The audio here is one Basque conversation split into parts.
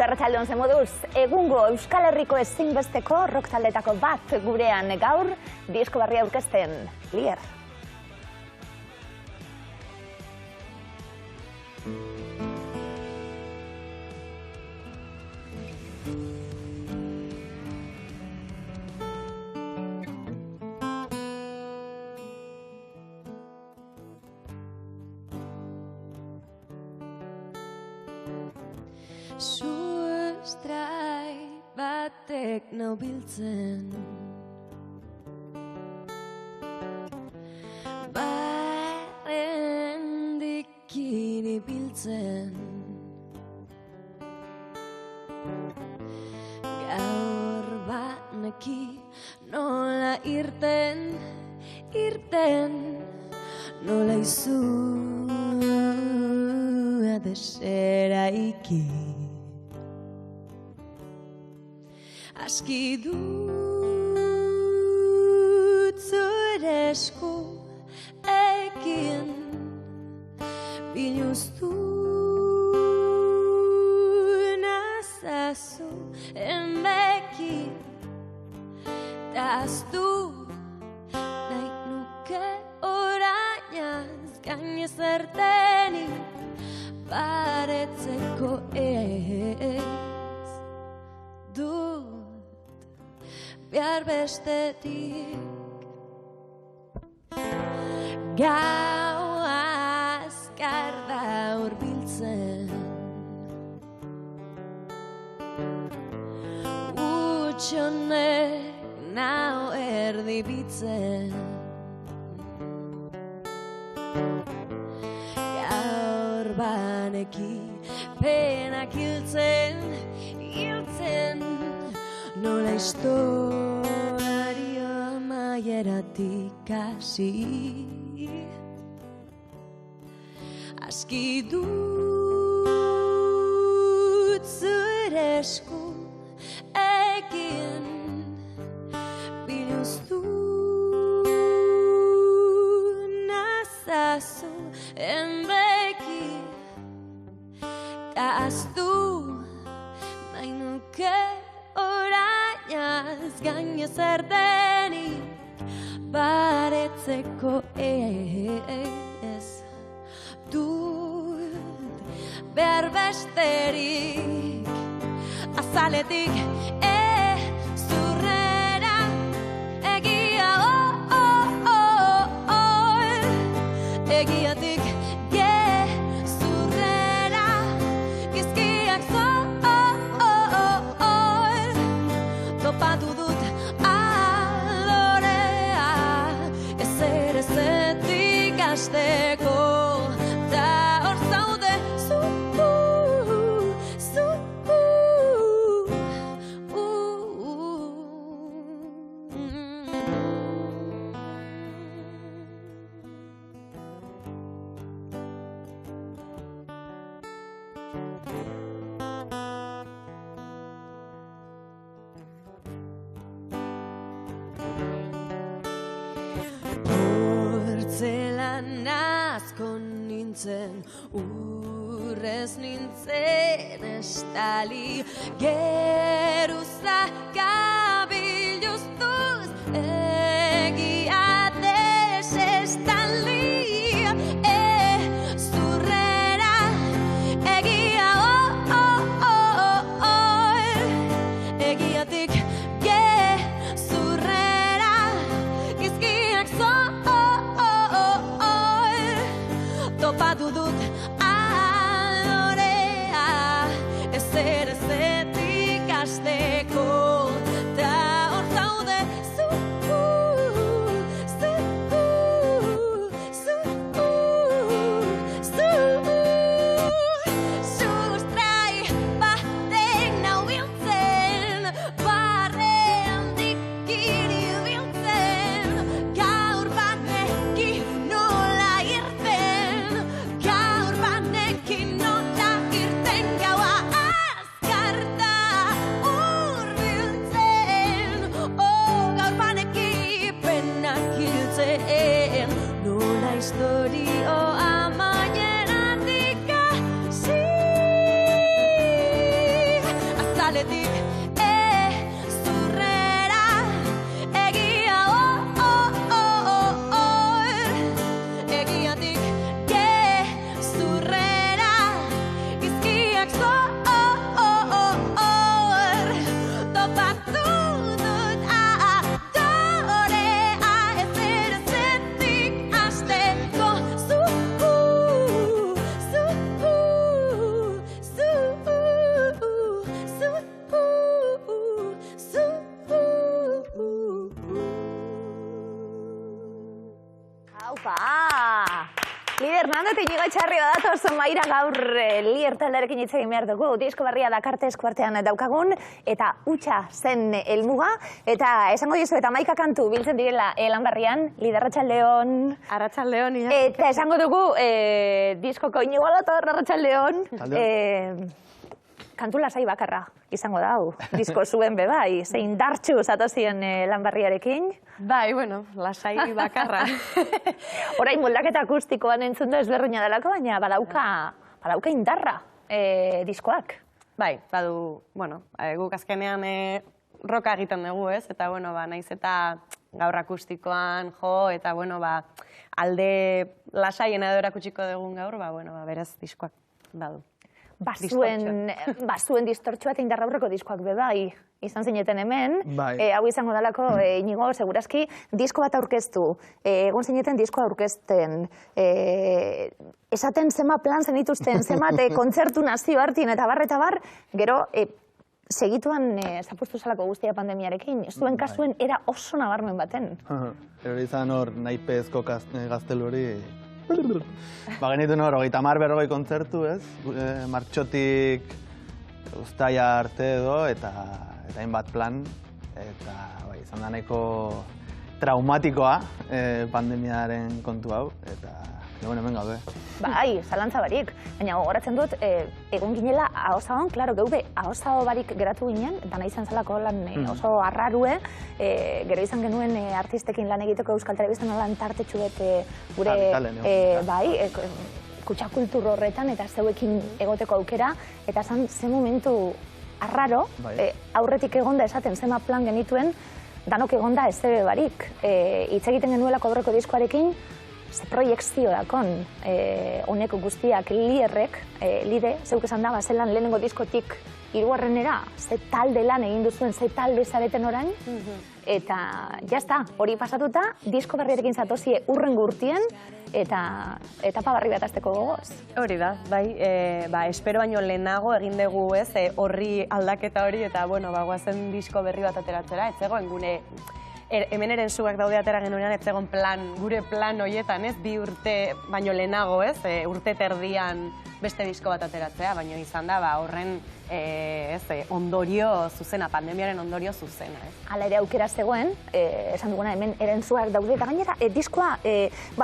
Kaixo arratsaldeon zen moduz, egungo Euskal Herriko ezinbesteko rock taldetako bat gurean gaur, disko berria aurkezten, Lier. Estrai batek nau biltzen, barrendik iribiltzen, gaur baneki nola irten, nola izua deseraiki. Aski dut zure esku ekin, biluztu nazazu enbeki, taztu nahi nuke orainaz gainez ertenik baretzeko ez dut behar bestetik. Gau azkar da hurbiltzen, utxonek nau erdibitzen, gaur baneki penak hiltzen, nola historia maieratik hasi. Aski dut zure esku ekin, biluztu nazazu enbeki, taztu nahi nuke orainaz gainez erdenik baretzeko ez dut behar besterik. Azaletik zurrera egia egiatik zurrera gizkiak topatu dut alorea, ezer ezetik hasteko, ta hor zaude zu. Portzelan asko nintzen, urrez nintzen estali, geruzak gabiluztuz egia desestali. Zurrera egia egiatik zurrera gizkiak topatu dut alorea, ezer ezetik hasteko, Lider, nandotik nigo etxarri badatoz, Maira gaur Lider taldearekin hitz egin behar dugu. Disko berria Dakarte eskuartean daukagun, eta hutsa zen helmuga, eta esango dizu, eta 11 kantu biltzen direla lan berrian, Lider Arratsaldeon. Arratsaldeon, Eta esango dugu, diskoko inigo alator Arratsaldeon. Kantu lasai bakarra izango da hau, disko zuen bebai, zein dartxu zatozien lan berriarekin. Bai, bueno, lasai bakarra. Orain moldaketa akustikoan entzun da ezberdina delako, baina badauka indarra diskoak. Bai, badu, bueno, guk azkenean roka egiten dugu, ez? Eta, bueno, naiz eta gaur akustikoan jo, eta, bueno, alde lasaiena edo erakutsiko dugun gaur, berez diskoak badu. Bazuen distortxoa eta indarra aurreko diskoak bebai izan zineten hemen. Hau izango dalako, Inigo, segurazki, disko bat aurkeztu. Egon zineten diskoa aurkezten. Esaten zema plan zenituzten, zemat kontzertu nazio hartin eta bar, gero segituan zapustu salako guztia pandemiarekin. Zuen kasuen era oso nabarmen baten. Hori izan hor, naipezko gaztelu hori. Genitu hor, 30-40 kontzertu, ez? Martxotik uztaia arte edo, eta hainbat plan. Eta izan da nahiko traumatikoa pandemiaren kontu hau, eta hemen gaude. Bai, zalantza barik. Baina gogoratzen dut, egon ginela ahozagon, klaro, geube ahozago barik geratu ginen, dana izan zelako lan oso arrarue, gero izan genuen artistekin lan egiteko Euskal Telebistan lan tartetxu gure, kutsakultur horretan eta zeuekin egoteko aukera, eta zan ze momentu arraro, aurretik egonda esaten zema plan genituen, danok egonda ez zebe barik. Hitz egiten genuelako aurreko diskoarekin, ze proiekzio dakon, honek guztiak Liderrek, Lide, zeuk esan da, zelan lehenengo diskotik hirugarrenera, ze talde lan egin duzuen, ze talde zareten orain, eta jazta, hori pasatuta, disko berriarekin zatozie urrengo urtien, eta etapa barri bat azteko gogoz. Hori da, bai, espero baino lehenago egin dugu, ez, horri aldaketa hori, eta, bueno, guazen disko berri bat ateratzera, ez zegoen gune, hemen eren zugak daude atera genuenean, ez zegoen gure plan horietan, ez, 2 urte baino lehenago, ez, urte terdian beste disko bat ateratzea, baino izan da, horren ondorio zuzena, pandemiaren ondorio zuzena, ez. Hala ere aukera zegoen, esan duguna hemen eren zugak daude, eta gainera, diskoa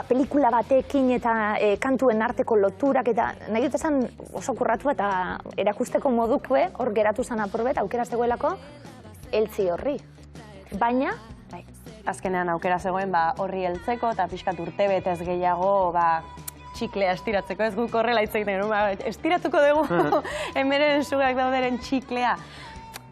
pelikula batekin eta kantuen arteko loturak, eta nahi dut esan oso kurratu eta erakusteko modukue, hor geratu zan apurbet, aukera zegoelako, heltzi horri. Baina, azkenean aukera zegoen horri heltzeko eta pixkat urtebetez gehiago txiklea estiratzeko, ez guk horrela hitz egiten genuen, estiratuko dugu hemen zugak dauderen txiklea.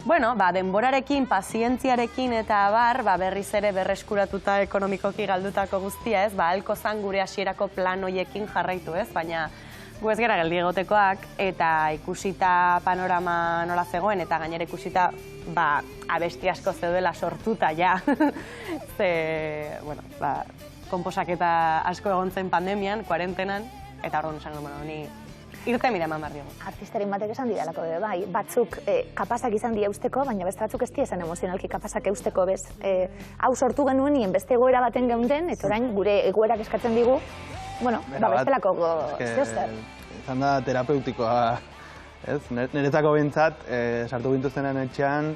Bueno, denborarekin, pazientziarekin eta berriz ere berreskuratuta ekonomikoki galdutako guztia, ez, halko zan gure hasierako plan hoiekin jarraitu, ez, baina gu ez gara geldi egotekoak, eta ikusita panorama nola zegoen, eta gainera ikusita abesti asko zeudela sortuta, ja. Ze, bueno, konposaketa asko egon zen pandemian, kuarentenan, eta orduan esan guen, ni irte mira eman barri. Artistaren batek esan didalako, bai, batzuk kapazak izan dira eusteko, baina beste batzuk ez dira emozionalki kapazak eusteko, bez. Hau sortu genuen, beste egoera baten geunden, eta orain gure egoerak eskatzen digu, bueno, bestelako zeozer. Izan da terapeutikoa, ez? Niretzako bintzat, sartu gintuztenan etxean,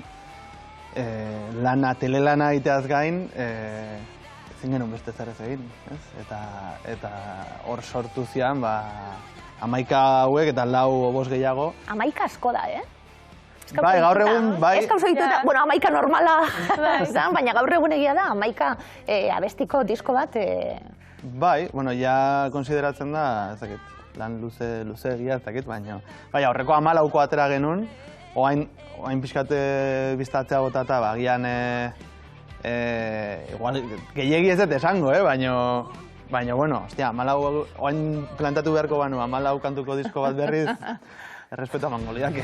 telelana egiteaz gain, ezin genuen beste zer ez egin, ez? Eta hor sortu zian, 11 hauek eta 4 5 gehiago. 11 asko da, Bai, gaur egun, bai. Ez gauza dituta, bueno, 11 normala izan, baina gaur egun egia da, 11 abestiko disko bat. Bai, bueno, ja konsideratzen da, ez dakit, lan luze egia, ez dakit, baina horreko 14ko atera genuen, oain pixkate biztatzea botata, gian gehiegi ez dut esango, baina, bueno, ostia, oain plantatu beharko banu, 14 kantuko disko bat berriz, errespeto emango liake.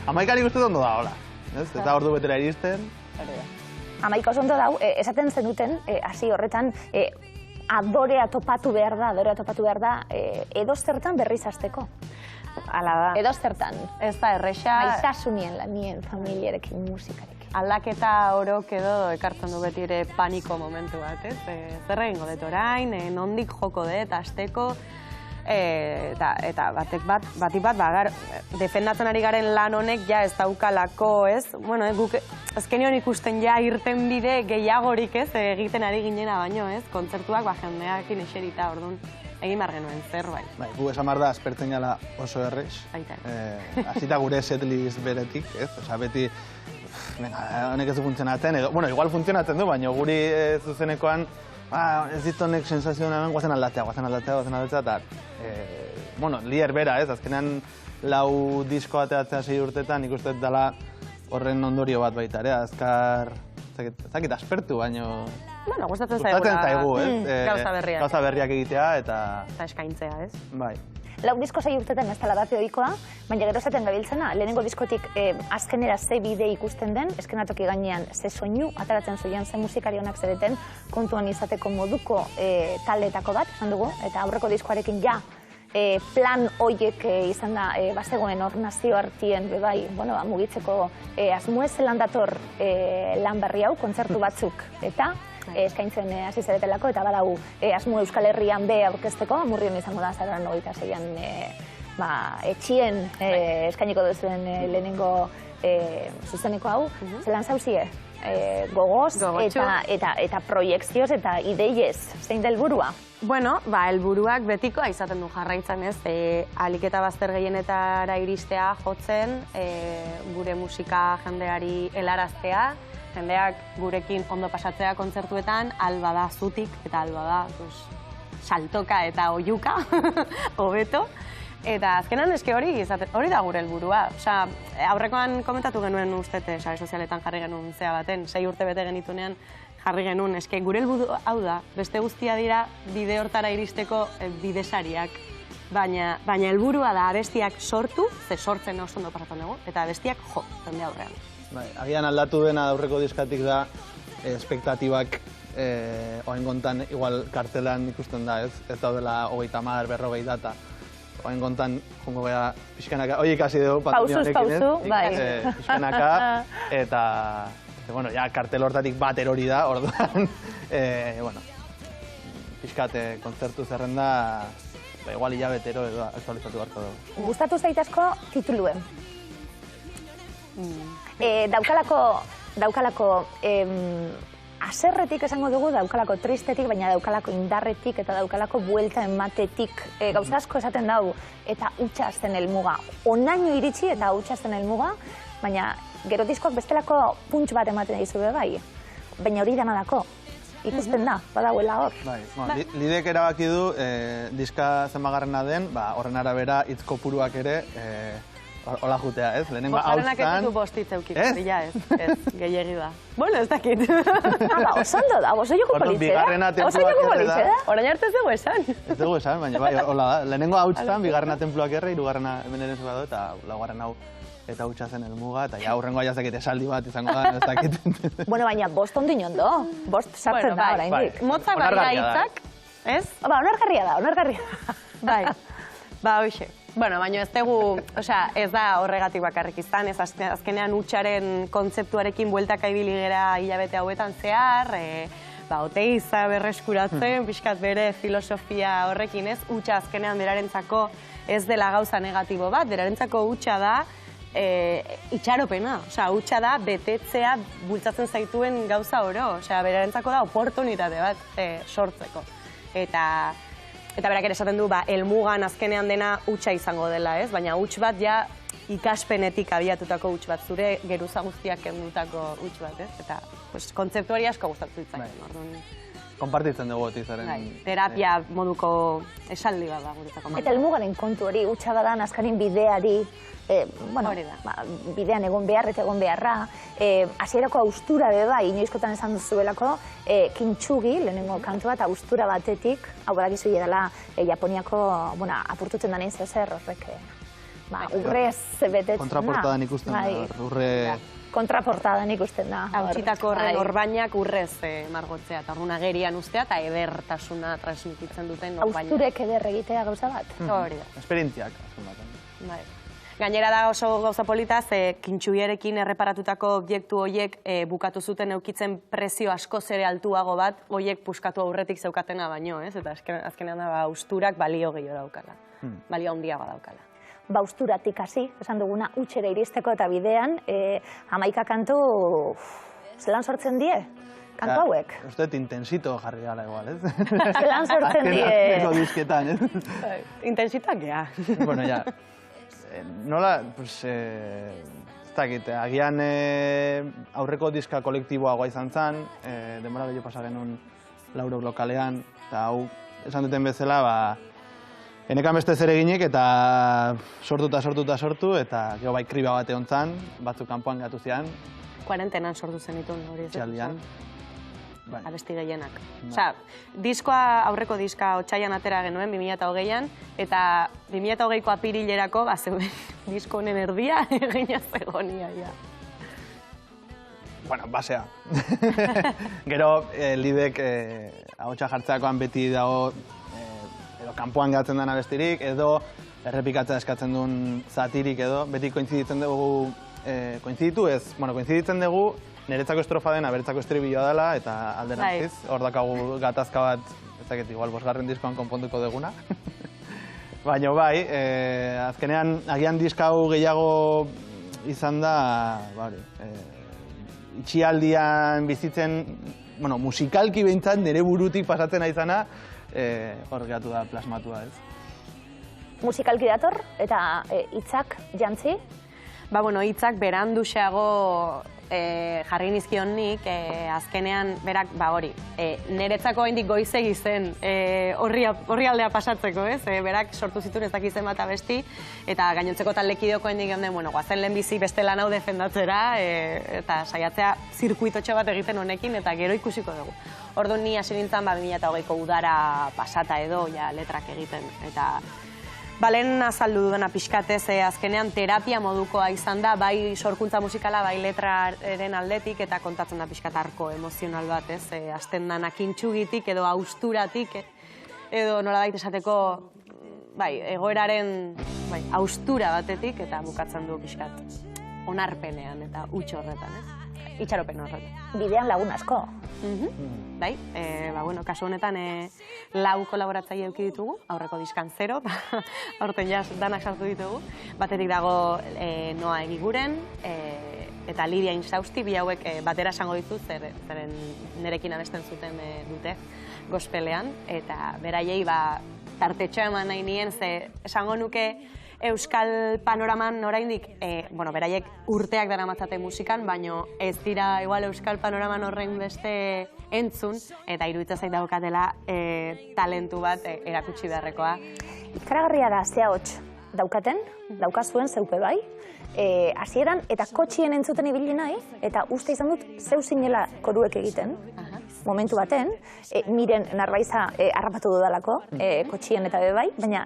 11 uste ondo da, hola, eta ordu betera iristen. 11 oso ondo dau, esaten zenuten, hasi horretan, adorea topatu behar da, edo zertan berriz hasteko. Hala da. Edo zertan. Ez da erresa. Maitasunien, lanien, familiarekin, musikarekin. aldaketa orok edo ekartzen du beti ere paniko momentu bat, ez? Zer egingo dut orain, nondik joko dut, asteko, eta batik bat, defendatzen ari garen lan honek ja ez daukalako, ez? Bueno, guk azkenion ikusten ja irten bide gehiagorik, ez? Egiten ari ginena baino, ez? Kontzertuak jendeakin eserita, orduan, egin behar genuen zerbait. Bai, gu esan behar da, aspertzen jala oso errez. Hasita gure setlist beretik, ez? Osa, beti, honek ez du funtzionatzen, edo, bueno, igual funtzionatzen du, baina guri zuzenekoan, ez dit honek sensazioan guazen aldatzea, eta, bueno, lier bera, ez? Azkenean lau disko ateatzea 6 urtetan, ikusten dela horren ondorio bat baita, ere? Azkar, zakit aspertu, baina... Bueno, gustatzen zaigu, gauza berriak egitea, eta... Eta eskaintzea, ez? Bai. Lau disko 6 urtetan ez dela bat ohikoa, baina gero esaten gabiltzena, lehenengo diskotik azkenera ze bide ikusten den, eskenatoki gainean ze soinu, ataratzen zuian ze musikari honak zereten, kontuan izateko moduko taldeetako bat, esan dugu, eta aurreko diskoarekin ja plan hoiek izan da bazegoen hor nazio artien, bai, bueno, mugitzeko asmoez zelan dator lan berri hau, kontzertu batzuk, eta eskaintzen hasi zaretelako, eta badau asmo Euskal Herrian be aurkezteko, Amurrion izango da azaroan 26an etxien eskainiko duzuen lehenengo zuzeneko hau, zelan zauzie? Gogoz eta proiekzioz eta ideiez, zein da helburua? Bueno, helburuak betikoa izaten du jarraitzen, ez? Ahalik eta bazter gehienetara iristea jotzen, gure musika jendeari helaraztea, jendeak gurekin ondo pasatzea kontzertuetan, alba da zutik eta alba da saltoka eta oiuka, hobeto. Eta azkenan eske hori da gure helburua. Osea, aurrekoan komentatu genuen ustete, sare sozialetan jarri genuen zea baten, 6 urte bete genitunean jarri genuen, eske gure helburu hau da, beste guztia dira bide hortara iristeko bidesariak. Baina helburua da abestiak sortu, ze sortzen oso ondo pasatzen dugu, eta abestiak jo, jende aurrean. Agian aldatu dena aurreko diskatik da, espektatibak oain kontan igual kartelan ikusten da, ez? Ez daudela 30, 40 data. Oain kontan, jongo gara, pixkanaka, hori ikasi dugu, pauzu, bai. Pixkanaka, eta, bueno, ja, kartel hortatik bat erori da, orduan, bueno, pixkate kontzertu zerrenda, igual hilabetero edo aktualizatu beharko dugu. Gustatu zaitazko tituluen? Daukalako aserretik esango dugu, daukalako tristetik, baina daukalako indarretik eta daukalako buelta ematetik. Gauza asko esaten dugu, eta utxazten helmuga. Onaino iritsi eta utxazten helmuga, baina gero diskoak bestelako puntx bat ematen dizu bai. Baina hori dena dako. Ikusten da, badauela hor. Lidek erabaki du, diska zenbagarrena den, horren arabera hitz kopuruak ere hola jutea, ez? Lehenengo hautzan... Bosgarrenak ez ditu bostitza eukiko, ez, gehiagi da. Bueno, ez dakit. Oso ondo da, oso joko politzera. Oso joko politzera. Orain arte ez dugu esan. Ez dugu esan, baina bai, hola da. Lehenengo hautzan, bigarrena tenpluak erre, hirugarrena hemen ere zubado, eta laugarren hau eta hutsa zen helmuga, eta ja aurrengoa jazakit esaldi bat izango da, ez dakit. Bueno, baina bost ondo inondo, bost sartzen da oraindik. Motzak baina hitzak, ez? Onargarria da. Bai, hoxe. Bueno, baina ez dugu, ez da horregatik bakarrik izan, ez azkenean hutsaren kontzeptuarekin bueltaka ibili gera hilabete hauetan zehar, oteiza berreskuratzen, pixkat bere filosofia horrekin ez, hutsa azkenean berarentzako ez dela gauza negatibo bat, berarentzako hutsa da itxaropena, hutsa da betetzea bultzatzen zaituen gauza oro, berarentzako da oportunitate bat sortzeko. Eta berak ere esaten du, helmugan azkenean dena hutsa izango dela, ez? Baina huts bat ja ikaspenetik abiatutako huts bat, zure geruza guztiak kendutako huts bat, ez? Eta kontzeptuari asko gustatzen zaitzen. Konpartitzen dugu otizaren... Terapia moduko esaldi bat da guretzako. Eta helmugaren kontu hori, hutsa badan azkarin bideari, bidean egon behar eta egon beharra, hasierako austura beba, inoizkotan esan duzuelako, kintsugi, lehenengo kantu bat, austura batetik, hau badakizu dela Japoniako, apurtutzen denein zer horrek, urrez betetzen da. Kontraportadan ikusten da, urre... Kontraportadan ikusten da. Hautsitako horren orbainak urrez margotzea, eta horren agerian ustea, eta edertasuna transmititzen duten orbainak. Austurek eder egitea gauza bat? Hori da. Esperientziak, azken baten. Gainera da oso gauza polita, ze kintxuierekin erreparatutako objektu horiek bukatu zuten eukitzen prezio askoz ere altuago bat, horiek puskatu aurretik zeukatena baino, ez? Eta azkenean da, austurak balio gehiago daukala, balio handiago daukala. Bausturatik hasi, esan duguna, utxera iristeko eta bidean, 11 kantu zelan sortzen die, kantu hauek? Uste intensito jarri gala igual, ez? Zelan sortzen die. Azkeneko disketan, ez? Intensitoak, ja. Bueno, ja, nola, pues, ez dakit, agian aurreko diska kolektiboagoa izan zen, denbora gehiago pasa genuen laurok lokalean, eta hau, esan duten bezala, enekan beste zer eginik eta sortu, eta gero bai kriba bat egon zan, batzuk kanpoan gatu zian. Kuarentenan sortu zenitun hori ez. Txaldian. Abesti gehienak. Osa, aurreko diska otsaian atera genuen 2008an, eta 2008ko apirilerako, zeuden disko honen erdia egina zegonia, ja. Bueno, basea. Gero, lidek ahotsa jartzeakoan beti dago edo kanpoan gatzen den abestirik, edo errepikatzea eskatzen duen zatirik edo, beti kointziditzen dugu, kointziditzen dugu niretzako estrofa dena, beretzako estribilloa dela, eta alderantziz, hor dakagu gatazka bat, ez dakit, igual 5. diskoan konponduko duguna. Baina bai, azkenean, agian diska hau gehiago izan da, itxialdian bizitzen, musikalki behintzat nire burutik pasatzen izana, hor gehatu da plasmatua, ez? Musikalki dator eta hitzak jantzi? Hitzak beranduxeago jarri nizkion nik, azkenean, berak, niretzako haindik goizegi zen horri aldea pasatzeko, ez? Berak sortu zituen ez dakizen bat abesti, eta gainontzeko taldekideoko haindik ganden, guazen lehenbizi beste lan hau defendatzera, eta saiatzea zirkuitotxo bat egiten honekin, eta gero ikusiko dugu. Orduan ni hasi nintzen 2008ko udara pasata edo, letrak egiten, eta lehen azaldu dudana pixkatez, azkenean terapia modukoa izan da, bai sorkuntza musikala, bai letraren aldetik, eta kontatzen da pixkat arko emozional bat, ez? Azten dana kintxugitik edo austuratik, edo nolabait esateko, egoeraren austura batetik, eta bukatzen du pixkat onarpenean eta huts horretan, ez? Itxaropen horretan. Bidean lagun asko. Bai, kasu honetan 4 kolaboratzaile eduki ditugu, aurreko diskan 0, aurten danak sartu ditugu. Batetik dago Noa Egiguren eta Lidia Insausti, bi hauek batera esango ditut, zeren nerekin abesten zuten dute gospelean, eta beraiei tartetxoa eman nahi nien, ze esango nuke Euskal panoraman oraindik, beraiek urteak daramatzate musikan, baina ez dira igual Euskal panoraman horrein beste entzun, eta iruditzen zait daukatela talentu bat erakutsi beharrekoa. Ikaragarria da, ze ahots daukaten, daukazuen zeupe bai, hasieran eta kotxien entzuten ibili nahi, eta uste izan dut zeu zinela koruek egiten, momentu baten, miren narbaiza harrapatu dudalako, kotxien eta bebai, baina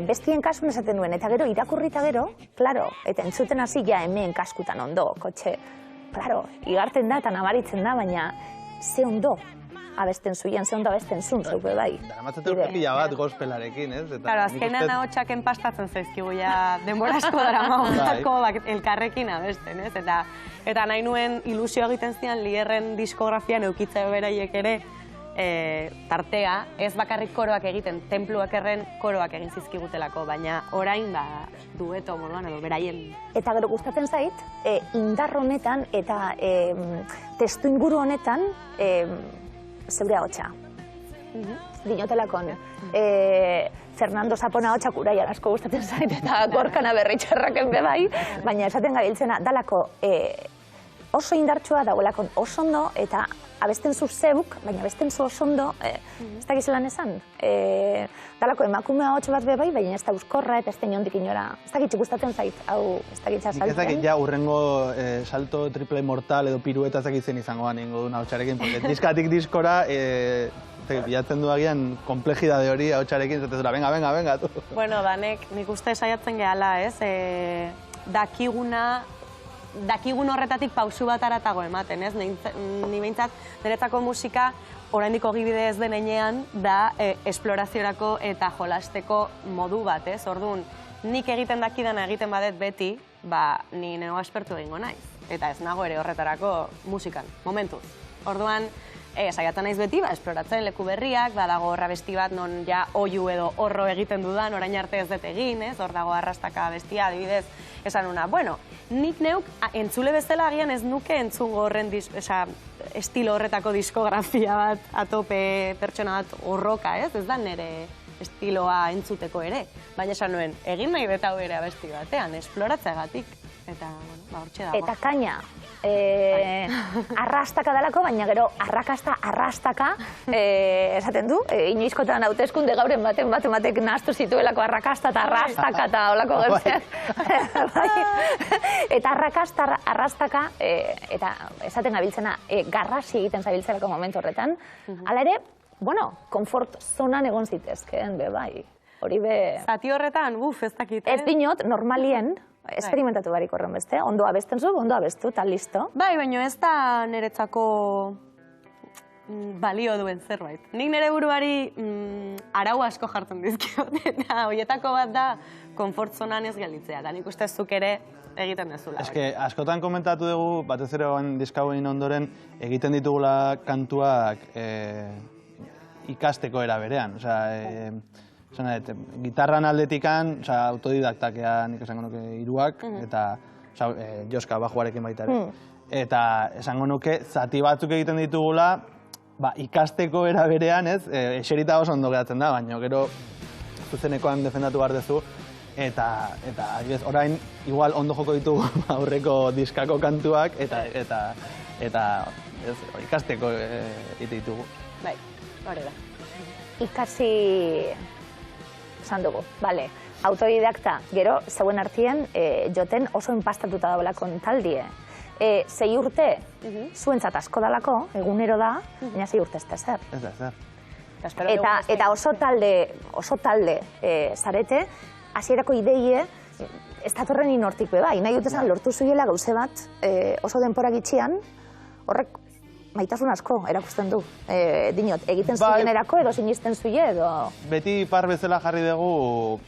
bestien kasun esaten duen, eta gero irakurri eta gero, klaro, eta entzuten hasi ja hemen kaskutan ondo, kotxe, klaro, igarten da eta nabaritzen da, baina ze ondo abesten zuien, ze ondo abesten zun, zeupe bai. Daramatzate urte pila bat gospelarekin, ez? Claro, azkenean ahotsak enpastatzen zaizkigu ja denbora asko daramagulako elkarrekin abesten, ez? Eta nahi nuen ilusio egiten zian Lierren diskografian eukitzea beraiek ere tartea, ez bakarrik koroak egiten, tenpluak erren koroak egin zizkigutelako, baina orain dueto moduan edo beraien. Eta gero gustatzen zait, indar honetan eta testu inguru honetan zeure ahotsa. Dinotelakon. Fernando Zapona ahotsak uraia asko gustatzen zait eta Gorkana Berritxarraken bebai, baina esaten gabiltzena dalako oso indartsua dagoelako oso ondo eta abesten zu zeuk, baina abesten zu oso ondo, ez dakizelan esan. Dalako emakume ahots bat bebai, baina ez da euskorra eta ez da inondik inora. Ez dakitxik gustatzen zait, hau ez dakitza saltzen. Ez dakit ja urrengo salto triple mortal edo pirueta ez dakitzen izangoan ingo duen ahotsarekin, porque diskatik diskora bilatzen du agian komplejidade hori ahotsarekin, zaten zura, venga, tu. Bueno, danek nik uste saiatzen gehala, ez? Dakigun horretatik pausu bat aratago ematen, ez? Ni behintzat, niretzako musika oraindik ogibide ez denean da esploraziorako eta jolasteko modu bat, ez? Orduan, nik egiten dakidana egiten badet beti, ba, ni neo aspertu egingo naiz. Eta ez nago ere horretarako musikan, momentuz. Orduan, saiatzen naiz beti, esploratzen leku berriak, badago horra besti bat non ja oiu edo horro egiten dudan, orain arte ez dut egin, ez? Hor dago arrastaka bestia, adibidez, esan una, bueno, nik neuk entzule bezala agian ez nuke entzungo horren estilo horretako diskografia bat, atope pertsona bat horroka, ez? Ez da nire estiloa entzuteko ere. Baina esan nuen, egin nahi beta bere abesti batean, esploratzeagatik. Eta, bueno, hortxe dago. Eta kaina, arrastaka dalako, baina gero arrastaka, esaten du, inoizkotan hauteskunde gauren batek nahaztu zituelako arrakasta eta arrastaka eta olako gertzeak. Eta arrastaka, eta esaten gabiltzena, garrasi egiten zabiltzerako momentu horretan, hala ere, bueno, konfort zonan egon zitezkeen, bai, hori be... Zati horretan, ez dakit. Ez dinot, normalien, esperimentatu barik horren beste, ondo abesten zu, ondo abestu, eta listo. Bai, baina ez da niretzako balio duen zerbait. Nik nire buruari arau asko jartzen dizkiot, eta horietako bat da konfort zonan ez gelditzea, eta nik uste zuk ere egiten dezula. Eske, askotan komentatu dugu, batez ere diskauen ondoren, egiten ditugula kantuak ikasteko era berean. Gitarran aldetikan, autodidaktakea nik esango nuke hiruak, eta Joska bajuarekin baita ere. Eta esango nuke, zati batzuk egiten ditugula, ikasteko era berean, eserita oso ondo geratzen da, baina gero zuzenekoan defendatu behar duzu, eta orain, igual ondo joko ditugu aurreko diskako kantuak, eta ikasteko egite ditugu. Bai, hori da. Ikasi... esan dugu, bale, autodidakta, gero, zeuen artien, joten oso enpastatuta dagoelako taldie. 6 urte, zuentzat asko dalako, egunero da, baina 6 urte ez da zer. Ez da zer. Eta oso talde zarete, hasierako ideie, ez datorren inortik be bai, nahi dut esan lortu zuiela gauze bat, oso denpora gitxian, horrek maitasun asko erakusten du. Dinot, egiten zuien erako edo sinisten zuie edo... Beti par bezala jarri dugu,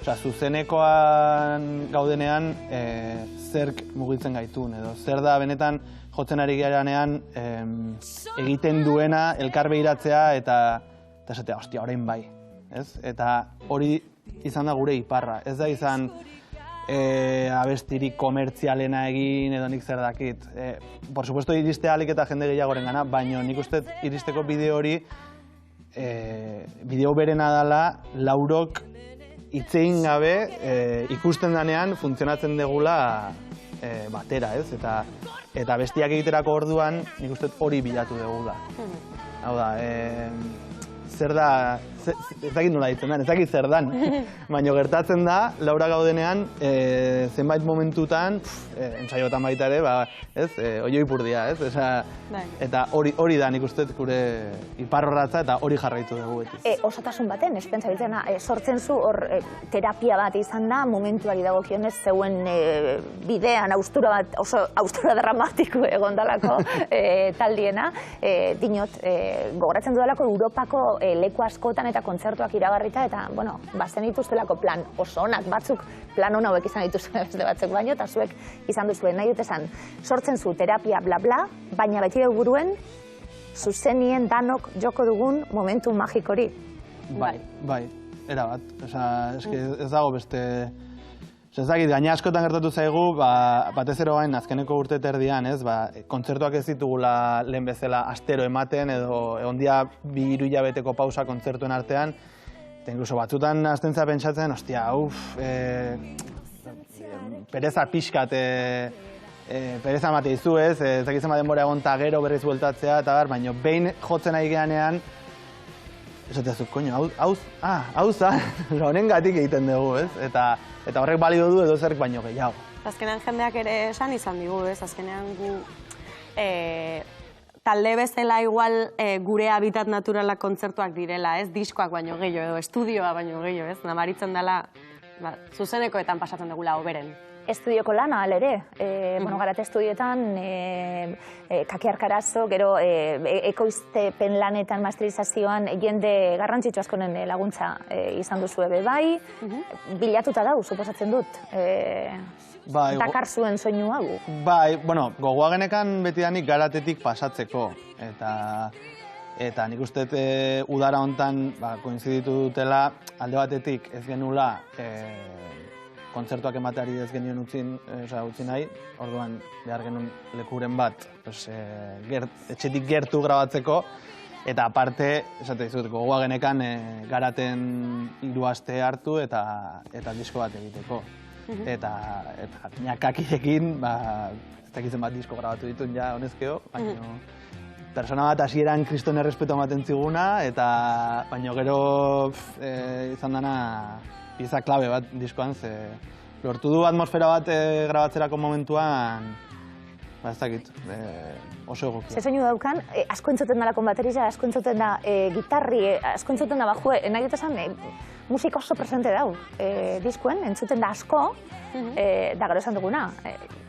zuzenekoan gaudenean zerk mugitzen gaitun, edo zer da benetan jotzen ari geranean egiten duena elkar behiratzea eta esatea, ostia, orain bai. Eta hori izan da gure iparra, ez da izan abestirik komertzialena egin edo nik zer dakit. Por supuesto, iriste alik eta jende gehiagoren gana, baina nik uste iristeko bideo hori bideo berena dela laurok hitzein gabe ikusten danean funtzionatzen degula batera, ez? Eta bestiak egiterako orduan nik uste hori bilatu degula. Hau da, zer da, ez dakit nola ditzen den, ez dakit zer dan, baina gertatzen da, laura gaudenean, zenbait momentutan, entsaioetan baita ere, oio ipurdia, ez? Eta hori da nik uste gure iparrorratza eta hori jarraitu dugu beti. Osotasun baten, ez pentsabiltzena, sortzen zu hor terapia bat izan da, momentuari dagokionez zeuen bidean austura bat, oso austura dramatiko egondalako taldiena, dinot, gogoratzen dudalako Europako leku askotan eta kontzertuak iragarrita, eta, bueno, bazen dituztelako plan oso onak, batzuk plan ona hauek izan dituzten beste batzuk baino, eta zuek izan duzuen, nahi dut esan, sortzen zu terapia bla bla, baina beti dugu buruen, zuzenien danok joko dugun momentu magikori. Bai, erabat. Ez dago beste... Ez dakit, gaina askotan gertatu zaigu, batez ero gain azkeneko urte terdian, kontzertuak ez ditugula lehen bezala astero ematen, edo egon dia 2 hilabeteko pausa kontzertuen artean, eta inkluso batzutan aztentza pentsatzen, ostia, pereza pixkat, pereza emate izu, ez dakit zema denbora egon ta gero berriz bueltatzea, eta baina behin jotzen ari geanean, esateazuk, koño, hau za, honen gatik egiten dugu, ez? Eta horrek balio du edo zerk baino gehiago. Azkenean jendeak ere esan izan digu, ez? Azkenean gu talde bezala igual gure habitat naturalak kontzertuak direla, ez? Diskoak baino gehiago edo estudioa baino gehiago, ez? Nabaritzen dela zuzenekoetan pasatzen dugula hoberen. estudioko lana, alere. Bueno, Garate estudioetan, Kaki Arkarazo, gero ekoiztepen lanetan, masterizazioan, jende garrantzitsu askonen laguntza izan duzu ebe bai. Bilatuta dau, suposatzen dut. Dakar zuen soinu hau. Bai, bueno, gogoa genekan betidanik Garatetik pasatzeko. Eta nik uste udara hontan koinziditu dutela, alde batetik ez genula kontzertuak emateari ez genuen utzi nahi, orduan behar genuen lekuren bat etxetik gertu grabatzeko, eta aparte, esate dizut, gogoa genekan Garaten 3 aste hartu eta disko bat egiteko. Eta Kakirekin, ez dakitzen bat disko grabatu dituen ja honezkeo, baina persona bat hasieran kriston errespeto ematen ziguna, baina gero izan dana pieza klabe bat diskoan, ze lortu du atmosfera bat grabatzerako momentuan, ez dakit, oso egokia. Ze soinu daukan, asko entzuten dalako bateria, asko entzuten da gitarri, asko entzuten da bajue, nahi dut esan, musika oso presente dau diskuen, entzuten da asko, da gero esan duguna,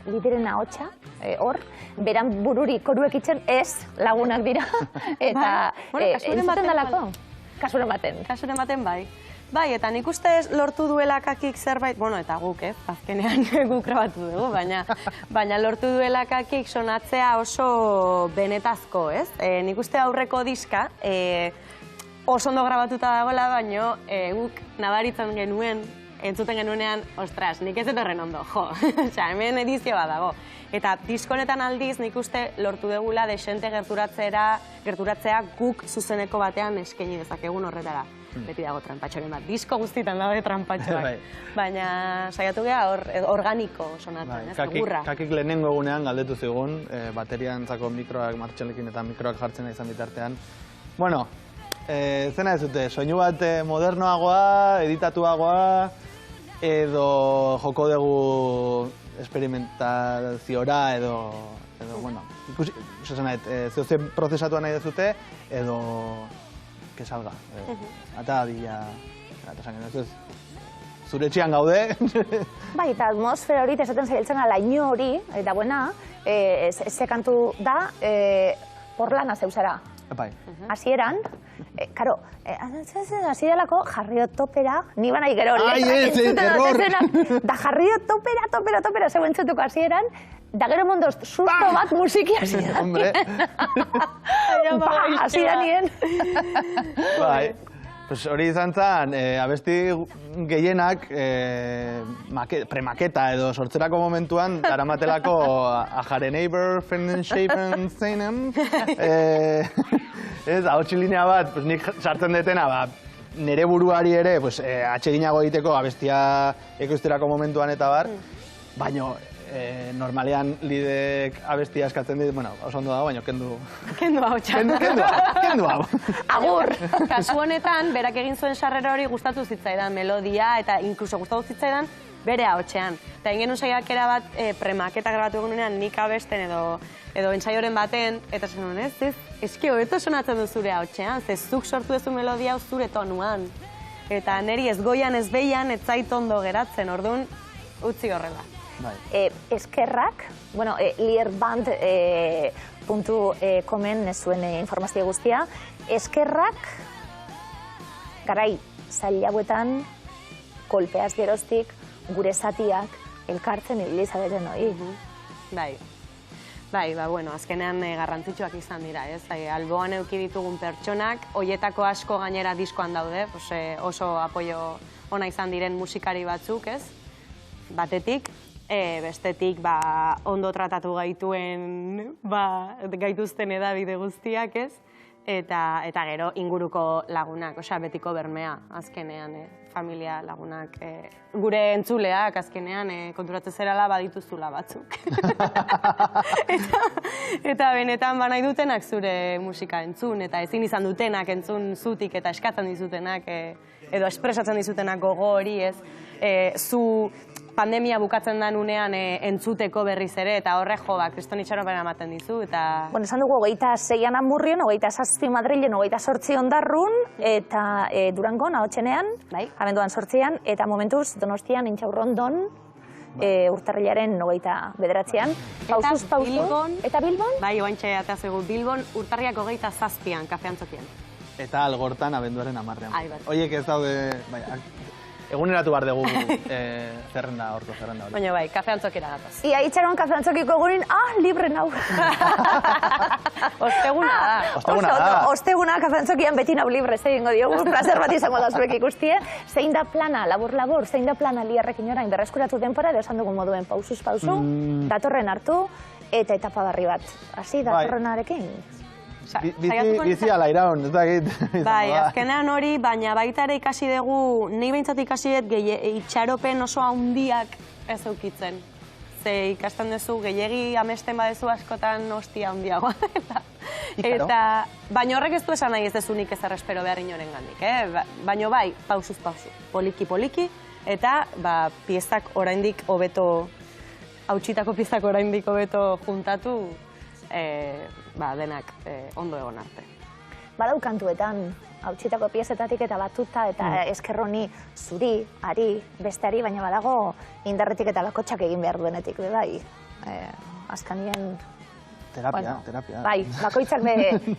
lideren ahotsa, hor, beran bururi koruek itzen ez lagunak dira, eta entzuten dalako. Kasuren baten. Kasuren baten bai. Bai, eta nik ustez lortu duela Kakik zerbait, bueno, eta guk, azkenean guk grabatu dugu, baina lortu duela Kakik sonatzea oso benetazko, ez? Nik uste aurreko diska oso ondo grabatuta dagoela, baina guk nabaritzen genuen, entzuten genuenean, ostras, nik ez etorren ondo, jo, hemen edizio bat dago. Eta diskonetan aldiz nik uste lortu degula desente gerturatzea guk zuzeneko batean eskaini dezakegun horretara. Beti dago trampatxoren bat, disko guztietan daude trampatxoak. Baina saiatu geha organiko sonatzen, ez, gurra. Kakik lehenengo egunean galdetu zigun, bateriantzako mikroak martxelekin eta mikroak jartzen izan bitartean. Bueno, zena ez dute, soinu bat modernoagoa, editatuagoa, edo joko dugu esperimentaziora edo, bueno, ikusi, zehose prozesatua nahi dezute, edo que salga. Ata dila, zure etxean gaude. Bai, eta atmosfera hori, esaten zailtzen laino hori, eta buena, ze kantu da, porlana zeuzara. Bai. Hasieran, karo, hasieralako jarriot topera, ni banai gero error! Da jarriot topera, zeu entzutuko hasieran, da gero mondoz susto bat musiki hasieran. Hombre. Hasieran nien. Bai. Hori izan zen, abesti gehienak premaketa edo sortzerako momentuan daramatelako Ajare Neighbor, Friend Shapen Zeinem. Ez, ahotsi linea bat, nik sartzen detena, nire buruari ere atseginago egiteko abestia ekoizterako momentuan eta bar, baina normalean lidek abestia eskatzen dit, bueno, oso ondo dago, baina kendu... Kendu hau txan. Kendu hau. Agur! Kasu honetan, berak egin zuen sarrera hori gustatu zitzaidan melodia, eta inkluso gustatu zitzaidan bere ahotsean. Eta egin genuen saiakera bat premaketa grabatu egunean nik abesten edo entsaioren baten, eta zen nuen ez, eski hobeto sonatzen du zure ahotsean, ze zuk sortu duzu melodia hau zure tonuan. Eta niri ez goian ez behian ez zait ondo geratzen, orduan utzi horrela. Eskerrak, bueno, lierband.comen zuen informazio guztia, eskerrak garai zail hauetan kolpeaz geroztik gure zatiak elkartzen ibili zareten hori. Bai, bueno, azkenean garrantzitsuak izan dira, ez? Alboan eduki ditugun pertsonak, hoietako asko gainera diskoan daude, oso apoio ona izan diren musikari batzuk, ez? Batetik, bestetik ondo tratatu gaituzten edabide guztiak, ez? Eta gero inguruko lagunak, betiko bermea, azkenean, familia lagunak, gure entzuleak, azkenean, konturatzen zerala badituzula batzuk. Eta benetan nahi dutenak zure musika entzun, eta ezin izan dutenak entzun zutik eta eskatzen dizutenak, edo espresatzen dizutenak gogo hori, ez? Zu pandemia bukatzen den unean entzuteko berriz ere, eta horre kriston itxaropen ematen dizu, eta... Bueno, esan dugu, 26an Amurrion, 27 Madrilen, 28 Ondarrun, eta Durangon, ahotsenean, abenduan 8an, eta momentuz Donostian, Intxaurrondon, urtarrilaren 29an. Pausuz pausu. Bilbon. Eta Bilbon? Bai, oaintxe eta zegu, Bilbon urtarriak 27an kafeantzokien. Eta Algortan abenduaren 10ean. Ai, bat. Oiek ez daude, bai, eguneratu behar dugu zerrenda hori. Baina bai, kafeantzokera gatoz. Ia itxaron kafeantzokiko gurin, libre nau. Osteguna da. Osteguna da. Osteguna kafeantzokian beti nau libre, zein diogu, plazer bat izango da zuek ikustie. Zein da plana, labur-labur, zein da plana Lierrekin orain berreskuratu denpora, edo esan dugun moduen pausuz pausu, datorren hartu, eta etapa barri bat. Hasi, datorrenarekin? Bizi ala iraun, ez da egit. Bai, azkenean hori, baina baita ere ikasi dugu, nahi behintzat ikasi dut itxaropen oso handiak ez eukitzen. Ze ikasten duzu, gehiegi amesten badezu askotan hostia handiagoa. Eta, baina horrek ez du esan nahi ez dezunik ez errespero behar inoren gandik. Baina bai, pausuz pausu, poliki-poliki, eta piezak oraindik hobeto, hautsitako piezak oraindik hobeto juntatu, denak ondo egon arte. Badau kantuetan, hautsitako piezetatik eta batuta eta eskerroni zuri, ari, besteari, baina badago indarretik eta lakotxak egin behar duenetik, bai. Azkanien... Terapia. Bai, bakoitzak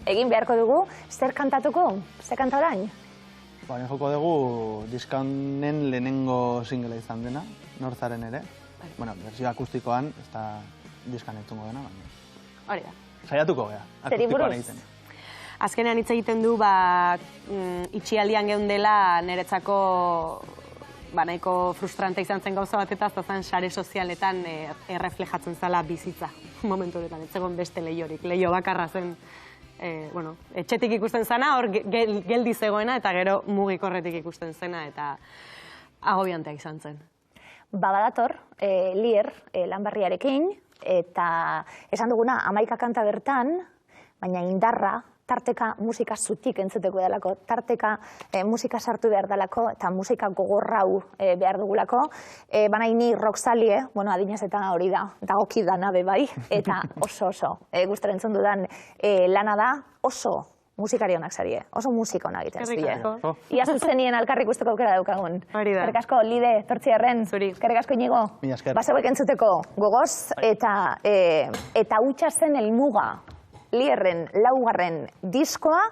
egin beharko dugu. Zer kantatuko? Zer kanta orain? Baina joko dugu diskanen lehenengo singela izan dena, Nortzaren ere. Bueno, versio akustikoan, ez da diskan entzungo dena, baina... Hori da. Saiatuko gea, akustikoan egiten. Azkenean hitz egiten du, itxialdian geundela niretzako nahiko frustrante izan zen gauza bat eta azten sare sozialetan erreflejatzen zala bizitza momentu horretan. Ez zegoen beste lehiorik, lehio bakarra zen, etxetik ikusten zena, hor geldi zegoena eta gero mugikorretik ikusten zena eta agobiantea izan zen. Badator, Lier Lanbarriarekin, eta esan duguna 11 kanta bertan, baina indarra, tarteka musika zutik entzuteko edalako, tarteka musika sartu behar dalako, eta musika gogorrau behar dugulako. Banaini rockzalie, adinez eta hori da, dagoki dana bai, eta oso guztaren entzun dudan lana da, oso musikari honak zarie, oso musika honak egiten zile. Ia zuzenien alkarrik usteko aukera daukagun. Eskerrik asko, Lide, Tortziarren. Eskerrik asko, Inigo. Basauek entzuteko gogoz, eta hutsa zen helmuga Lierren laugarren diskoa,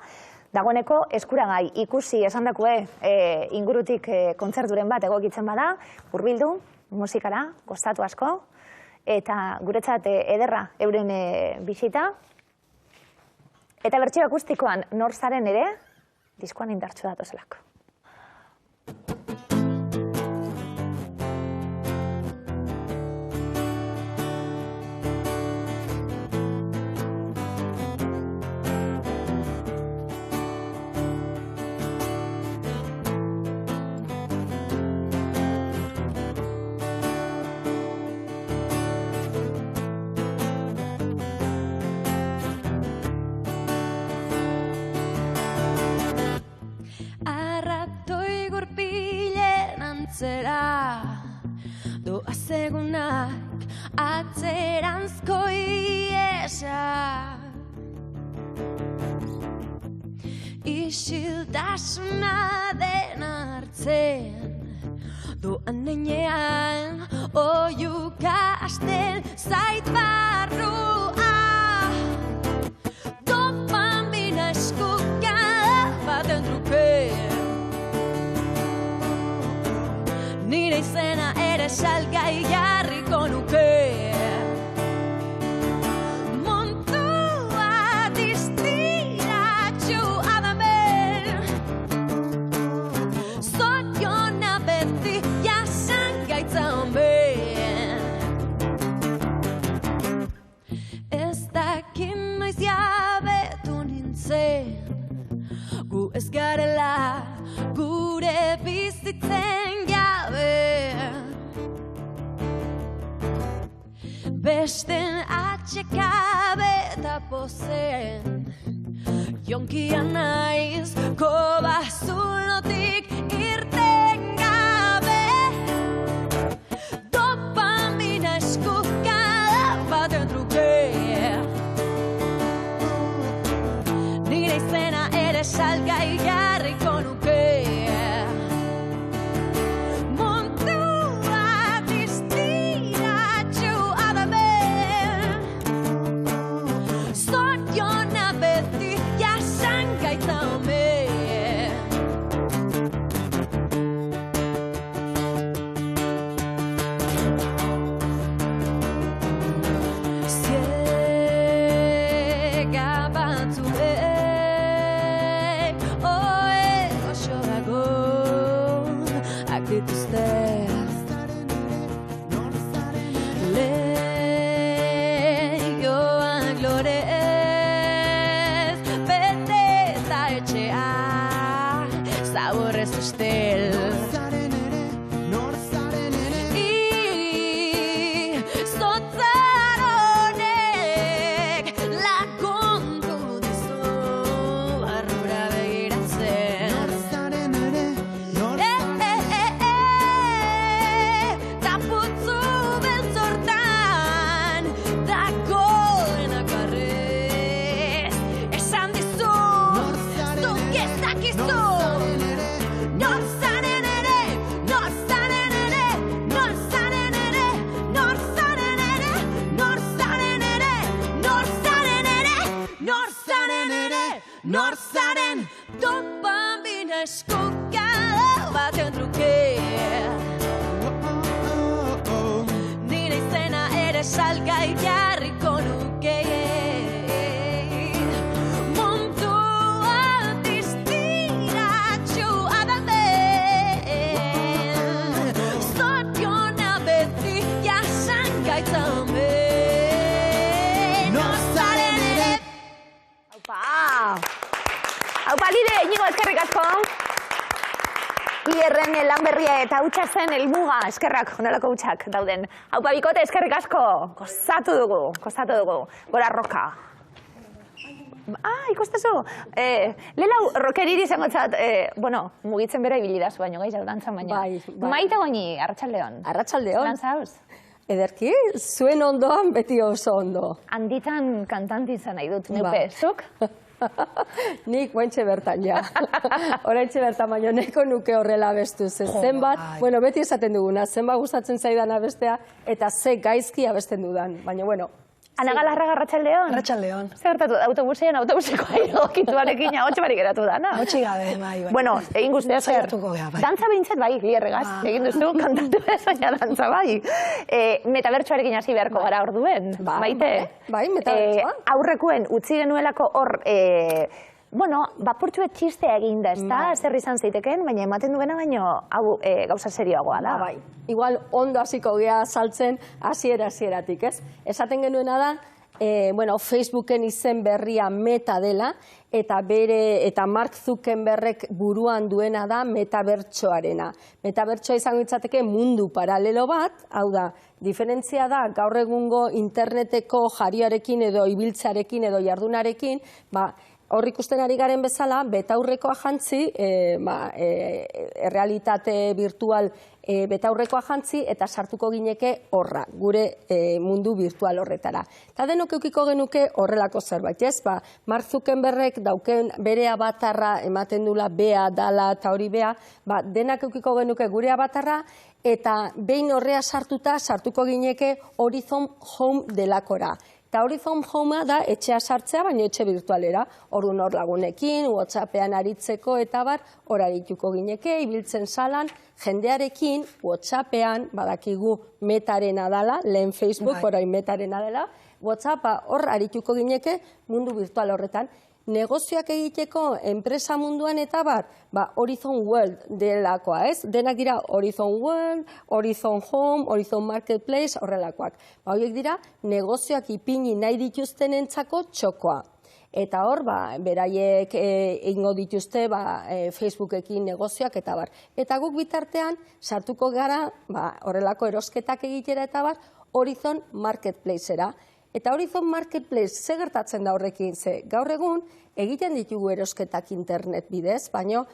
dagoeneko eskuragai ikusi esandakue ingurutik kontzerturen bat egokitzen bada, hurbildu, musikara, gozatu asko, eta guretzat ederra euren bisita. Eta bertsio akustikoan Nortzaren ere, diskoan indartsu datozelako. Doaz egunak atzeranzko iesa Isiltasuna den hartzen doan nenean oiuka hasten zait barrua Dopamina eskuka baten truke Nire izena ere salgai jarriko nuke Montua distiratxua da ben Zoriona beti jasan gaitza honben Ez dakin noiz jabetu nintzen Gu ez garela gure bizitzen Besten atxekabe eta pozen Jonkia naiz kobazulotik irten gabe Dopamina eskuka baten truke Nire izena ere salgai jarriko nuke Montua disti bestel. Zotzaronek lagundu dizu barrura begiratzen. Taputzu beltzortan dagoenak barrez esan dizu zuk ez dakizu. Nor zaren ere, nor zaren ere, nor zaren ere, nor zaren ere, nor zaren ere, nor zaren ere, nor zaren ere, nor zaren dopamina eskukada baten truke. Nire izena ere salgai jarriko nuke. Mundua distiratsua da den, zoriona beti jasan gaitzan ben. Nor zaren ere. Haupa, Lide, Iñigo, eskerrik asko. Ierren lan berria eta hutsa zen helmuga, eskerrak, honelako hutsak dauden. Haupa, bikote, eskerrik asko. Kostatu dugu. Gora roka. Ikustezu. Lelau rokeriri izango txat, mugitzen bera ibilidazu baino, gehiago dantzan baina. Bai. Maite Goñi, arratsaldeon. Arratsaldeon. Zelan zauz? Ederki, zuen ondoan beti oso ondo. Handitan kantanti izan nahi dut, neupe, zuk? Nik oaintxe bertan, ja. Oraintxe bertan, baino neko nuke horrela abestu. Zenbat, beti esaten duguna, zenbat gustatzen zaidan abestea, eta ze gaizki abesten dudan. Baina, Ana Galarraga, arratsaldeon. Arratsaldeon. Zer gertatu, autobuseko airogokituarekin ahotxe barik geratu dana. Ahotxe gabe, bai. Bueno, egin guztia zer. Saiatuko gea, bai. Dantza behintzat bai, Lierregaz. Egin duzu, kantatu ez, baina dantza bai. Metabertsoarekin hasi beharko gara orduen. Maite? Bai, metabertsoa. Aurrekuen utzi genuelako hor, bapurtxue txistea eginda, ez da? Zer izan ziteken, baina ematen duena baino hau gauza serioagoa da. Bai, igual ondo hasiko gea saltzen hasieratik, ez? Esaten genuena da, Facebooken izen berria Meta dela, eta Mark Zuckerbergek buruan duena da metabertsoarena. Metabertsoa izango litzateke mundu paralelo bat, hau da, diferentzia da gaur egungo interneteko jarioarekin edo ibiltzearekin edo jardunarekin, hor ikusten ari garen bezala, betaurrekoa jantzi, errealitate virtual betaurrekoa jantzi, eta sartuko gineke horra, gure mundu virtual horretara. Eta denok eukiko genuke horrelako zerbait, ez? Mark Zuckerbergek dauken bere avatarra ematen dula bea, dala eta hori bea, denak eukiko genuke gure avatarra, eta behin horrea sartuko gineke Horizon Home delakora. Eta Horizon Homea da etxea sartzea, baina etxe virtualera. Orduan hor lagunekin, WhatsAppean aritzeko eta hor arituko gineke, ibiltzen salan, jendearekin, WhatsAppean, badakigu Metarena dela, lehen Facebook, orain Metarena dela, WhatsAppa hor arituko gineke mundu virtual horretan. Negozioak egiteko enpresa munduan eta Horizon World delakoa, ez? Denak dira Horizon World, Horizon Home, Horizon Marketplace, horrelakoak. Horiek dira negozioak ipini nahi dituztenentzako txokoa. Eta hor, beraiek egingo dituzte Facebookekin negozioak eta Eta guk bitartean, sartuko gara, horrelako erosketak egitera eta Horizon Marketplacera. Eta Horizon Marketplace ze gertatzen da horrekin, ze gaur egun egiten ditugu erosketak internet bidez, baina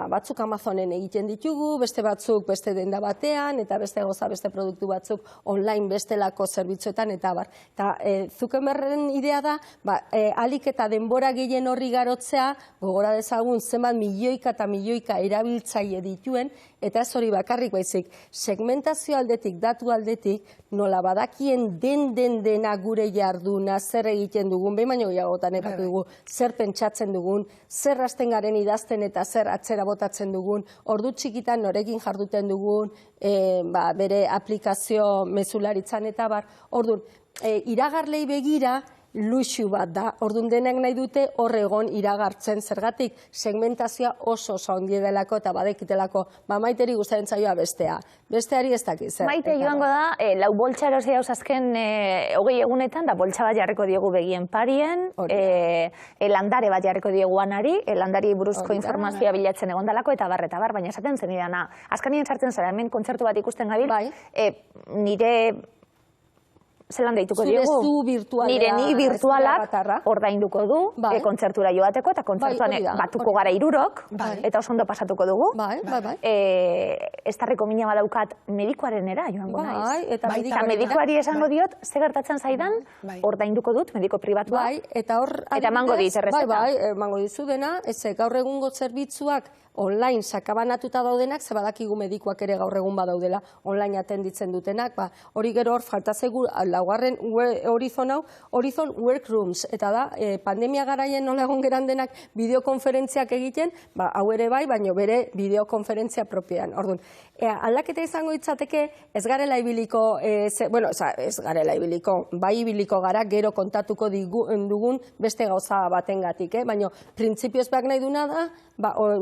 batzuk Amazonen egiten ditugu, beste batzuk beste denda batean, eta beste produktu batzuk online bestelako zerbitzuetan, eta Eta Zuckerbergen idea da, alik eta denbora gehien horri garotzea, gogora dezagun zenbat milioika eta milioika erabiltzaile dituen, eta ez hori bakarrik baizik, segmentazio aldetik, datu aldetik, nola badakien dena gure jarduna, zer egiten dugun, behin baino gehiagotan epatu dugu, zer pentsatzen dugun, zer hasten garen idazten eta zer atzera botatzen dugun, ordu txikitan norekin jarduten dugun, bere aplikazio mezularitzan eta orduan, iragarlei begira, luxu bat da. Orduan denek nahi dute hor egon iragartzen zergatik segmentazioa oso handia delako eta badekitelako Maiteri gustatzen zaioa bestea. Besteari ez dakiz zer. Maite joango da, lau boltsa erosi dauz azken 20 egunetan, da boltsa bat jarriko diegu begien parien, landare bat jarriko diegu anari, landari buruzko informazioa bilatzen egon dalako, eta bar, baina esaten zen idana. Azkanien sartzen zara, hemen kontzertu bat ikusten gabil, nire zelan deituko diegu, nire ni virtualak ordainduko du kontzertura joateko, eta kontzertuan batuko gara 3, eta oso ondo pasatuko dugu. Estarriko mina badaukat medikoarenera joango naiz. Eta medikoari esango diot, ze gertatzen zaidan, ordainduko dut mediko pribatua, eta emango dit errezeta. Emango dizu dena, gaur egungo zerbitzuak online sakabanatuta daudenak, ze badakigu medikoak ere gaur egun badaudela online atenditzen dutenak, hori gero hor falta zaigu laugarren Horizon hau, Horizon Workrooms, eta da, pandemia garaien nola egon geran denak bideokonferentziak egiten, hau ere bai, baino bere bideokonferentzia propioan. Orduan, aldaketa izango ditzateke, ez garela ibiliko, ez garela ibiliko, bai ibiliko gara, gero kontatuko dugun beste gauza batengatik, baino, printzipioz behar nahi duna da,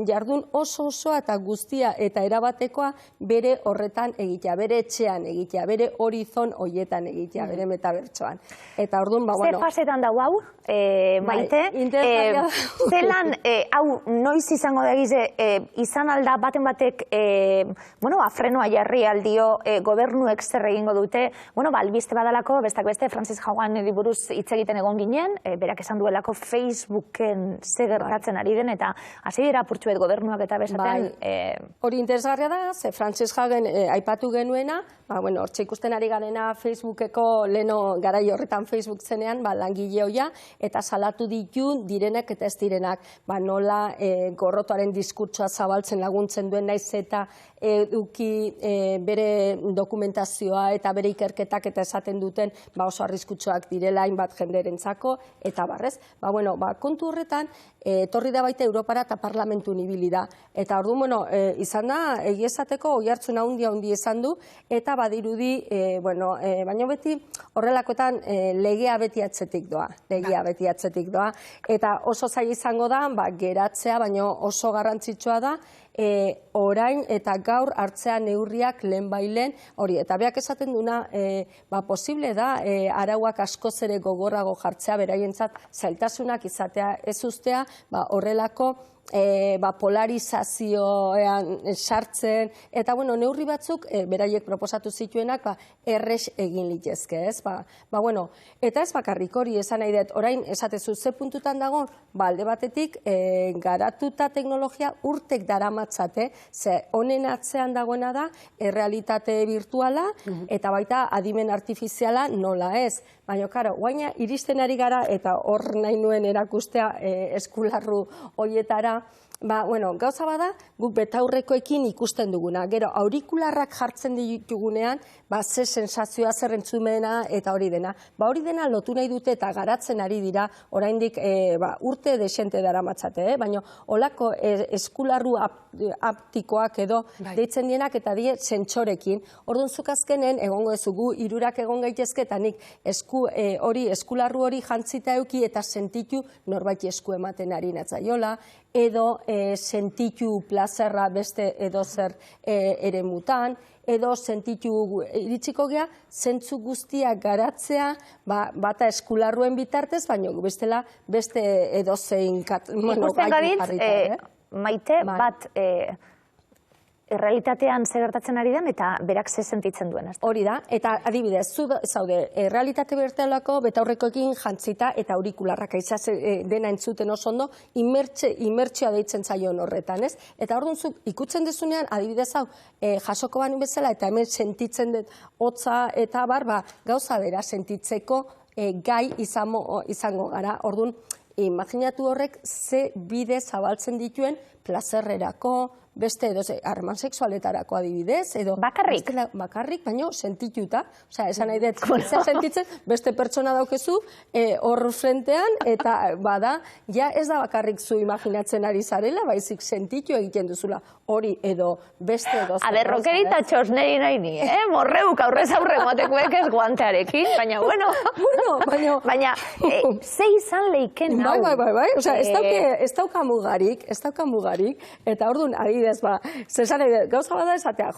jardun osoa eta guztia eta erabatekoa bere horretan egitea, bere etxean egitea, bere horizon hoietan egitea, bere metabertsoan. Eta orduan, Ze fasetan dago hau, Maite? Zelan, hau, noiz izango da egize, izan alda baten batek, frenoa jarri aldio, gobernuek zer egingo dute, albiste badalako, bestak beste, Francis Hauan buruz hitz egiten egon ginen, berak esan duelako Facebooken ze gertatzen ari den, eta hasi dira apurtxuet gobernuak eta besaten. Hori interesgarria da, ze Francis Hagen aipatu genuena, hortxe ikusten ari garena Facebookeko leno garai horretan Facebook zenean, langile hoia, eta salatu ditu direnak eta ez direnak, nola gorrotoaren diskurtsoa zabaltzen laguntzen duen naiz eta eduki bere dokumentazioa eta bere ikerketak eta esaten duten oso arriskutsuak direla hainbat jenderentzako, eta barrez. Kontu horretan, etorri da baita Europara eta parlamentun ibili da. Eta orduan, izan da, egiesateko oihartzun handi izan du, eta badirudi, baina beti horrelakoetan legea beti atzetik doa. Eta oso zaila izango da, geratzea, baina oso garrantzitsua da, orain eta gaur hartzea neurriak lehenbailen hori. Eta beak esaten duna, posible da, arauak askoz ere gogorrago jartzea, beraientzat zailtasunak izatea ez ustea, horrelako polarizazioan sartzen, eta neurri batzuk beraiek proposatu zituenak errex egin litezke, ez? Eta ez bakarrik hori esan nahi dut, orain esatezu ze puntutan dago, alde batetik garatuta teknologia urtek daramatzate, ze honen atzean dagoena da errealitate virtuala eta baita adimen artifiziala nola ez. Baina, karo, guaina iristen ari gara eta hor nahi nuen erakustea eskularru hoietara, gauza bada, guk betaurrekoekin ikusten duguna. Gero, aurikularrak jartzen ditugunean, ze sensazioa, zer entzumena eta hori dena. Hori dena lotu nahi dute eta garatzen ari dira, oraindik urte desente daramatzate, baina olako eskularru aptikoak edo deitzen dienak eta die sentsorekin. Orduan zuk azkenen, egongo ezugu, 3 egon gaitezke eta nik eskularru hori jantzita euki eta sentitu norbait esku ematen ari natzaiola, edo sentitu plazerra beste edo zer ere mutan, edo sentitu iritsiko gea, zentzu guztiak garatzea, bata eskularruen bitartez, baina bestela beste edo zein ikusten gabiltz, Maite, bat errealitatean ze gertatzen ari den eta berak ze sentitzen duen. Hori da, eta adibidez, zu zaude, errealitate bertelako betaurrekoekin jantzita eta aurikularrak dena entzuten oso ondo, imertsioa deitzen zaion horretan, ez? Eta orduan zuk ikutzen dezunean, adibidez hau, jasoko banu bezala, eta hemen sentitzen dut hotza eta gauza bera sentitzeko gai izango gara. Orduan, imaginatu horrek ze bide zabaltzen dituen plazerrerako, beste edo harreman sexualetarako adibidez, edo... Bakarrik? Bakarrik, baina sentituta. Osea, esan nahi dut, sentitzen, beste pertsona daukezu hor frentean, eta bada, ja ez da bakarrik zu imaginatzen ari zarela, baizik sentitu egiten duzula hori edo beste edo... Rokerita txosnei nahi ni, morreuk aurrez aurre matekuek ez guantearekin, baina bueno... Baina, ze izan leiken hau? Bai, osea, ez dauka mugarik, eta orduan, adibidez, zesan gauza bada esatea,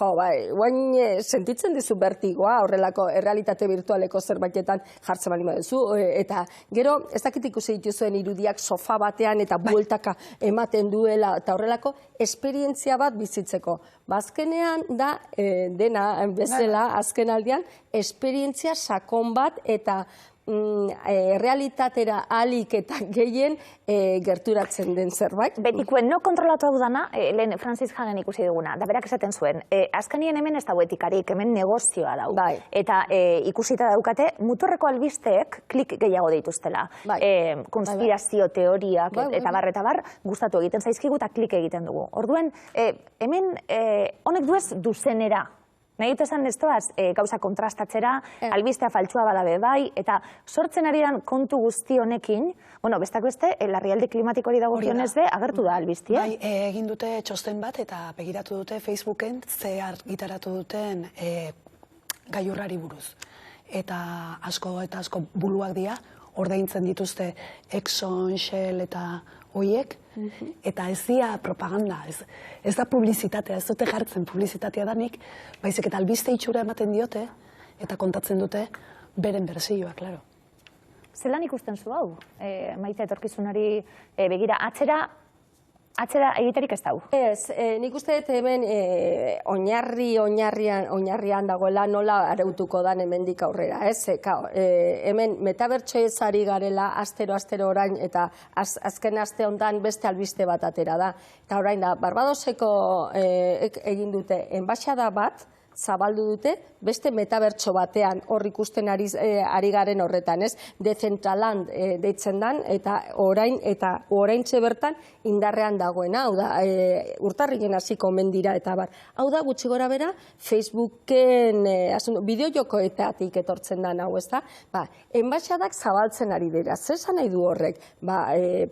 guain sentitzen dizu bertigoa, horrelako errealitate virtualeko zerbaitetan jartzen bali baduzu, eta gero, ez dakit ikusi dituzuen irudiak sofa batean eta bueltaka ematen duela, eta horrelako esperientzia bat bizitzeko. Bazkenean da, dena bezala, azken aldian, esperientzia sakon bat eta realitatera alik eta gehien gerturatzen den zerbait. Betikuen, no kontrolatu hau dana, lehen Francis Hagen ikusi duguna, da berak esaten zuen, azkenien hemen ez dago etikarik, hemen negozioa dau. Eta ikusita daukate, muturreko albisteek klik gehiago dituztela. Konspirazio teoriak eta bar, gustatu egiten zaizkigu eta klik egiten dugu. Orduen, hemen honek duez duzenera. Nahi dut esan ez doaz, gauza kontrastatzera, albistea faltsua badabe bai, eta sortzen ari dan kontu guzti honekin, bueno, bestak beste, larrialdi klimatikori dagokionez be, agertu da albistia. Bai, egin dute txosten bat eta begiratu dute Facebooken ze argitaratu duten gailurrari buruz. Eta asko buluak dira, ordaintzen dituzte Exxon, Shell eta hoiek, eta ez dira propaganda, ez da publizitatea, ez dute jartzen publizitatea danik, baizik eta albiste itxura ematen diote, eta kontatzen dute beren berzioa, klaro. Zelan ikusten zu hau, Maite etorkizunari begira, atzera egiterik ez dau? Ez, nik uste dut hemen oinarrian dagoela nola arautuko dan hemendik aurrera, ez? Hemen metabertsoez ari garela astero orain eta azken aste hontan beste albiste bat atera da. Eta orain da, Barbadoseko egin dute enbaxada bat, zabaldu dute, beste metabertso batean hor ikusten ari garen horretan, ez? Decentraland deitzen dan, eta oraintxe bertan indarrean dagoena, hau da, urtarrilen hasiko omen dira, eta bar. Hau da, gutxi gora bera, Facebooken bideojokoetatik etortzen da hau, ez da? Enbaixadak zabaltzen ari dira, zesan nahi du horrek?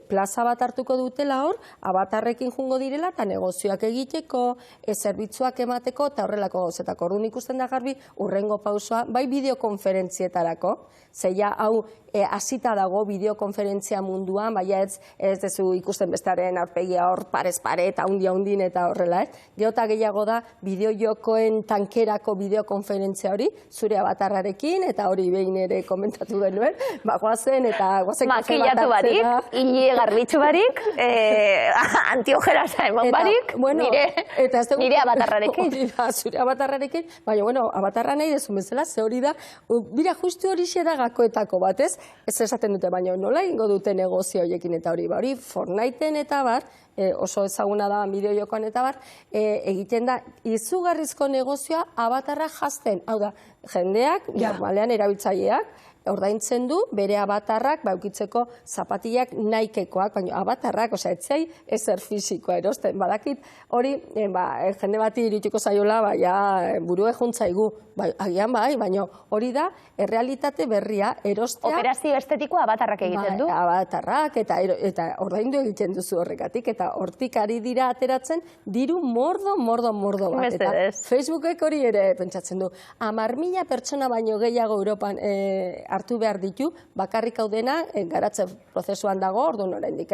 Plaza bat hartuko dutela hor, abatarrekin jungo direla, eta negozioak egiteko, zerbitzuak emateko, eta horrelako gauzetako. Orduan ikusten da garbi, urrengo pausoa, bai bideokonferentzietarako, zeia hau hasita dago bideokonferentzia munduan, baina ez dezu ikusten bestearen aurpegia hor parez pare eta hundin eta horrela, ez? Geota gehiago da bideojokoen tankerako bideokonferentzia hori, zure abatarrarekin, eta hori behin ere komentatu genuen, goazen eta goazen kafe bat hartzera. Makillatu barik, hile garbitzu barik, antiojerasa eman barik, nire abatarrarekin. Zure abatarrarekin, baina, abatarra nahi dezu bezala, ze hori da, bira justu hori da gakoetako bat, ez? Ez esaten dute, baina nola ingo dute negozio horiekin eta hori Fortniten eta bar, oso ezaguna da bideojokoan eta bar, egiten da izugarrizko negozioa abatarra jazten. Hau da, jendeak, normalean erabiltzaileak, ordaintzen du, bere abatarrak, eukitzeko zapatillak Nikekoak, baina abatarrak, etzai, ezer fisikoa erosten. Badakit, hori, jende bati irituko zaiola, burue juntzaigu, agian baina hori da, errealitate berria erostea... Operazio estetikoa abatarrak egiten du? Abatarrak, eta ordaindu egiten duzu horrekatik, eta hortik ari dira ateratzen, diru mordo bat. Eta Facebookek hori ere pentsatzen du. 10.000 pertsona baino gehiago Europan hartu behar ditu, bakarrik hau dena, garatze prozesuan dago, orduan oraindik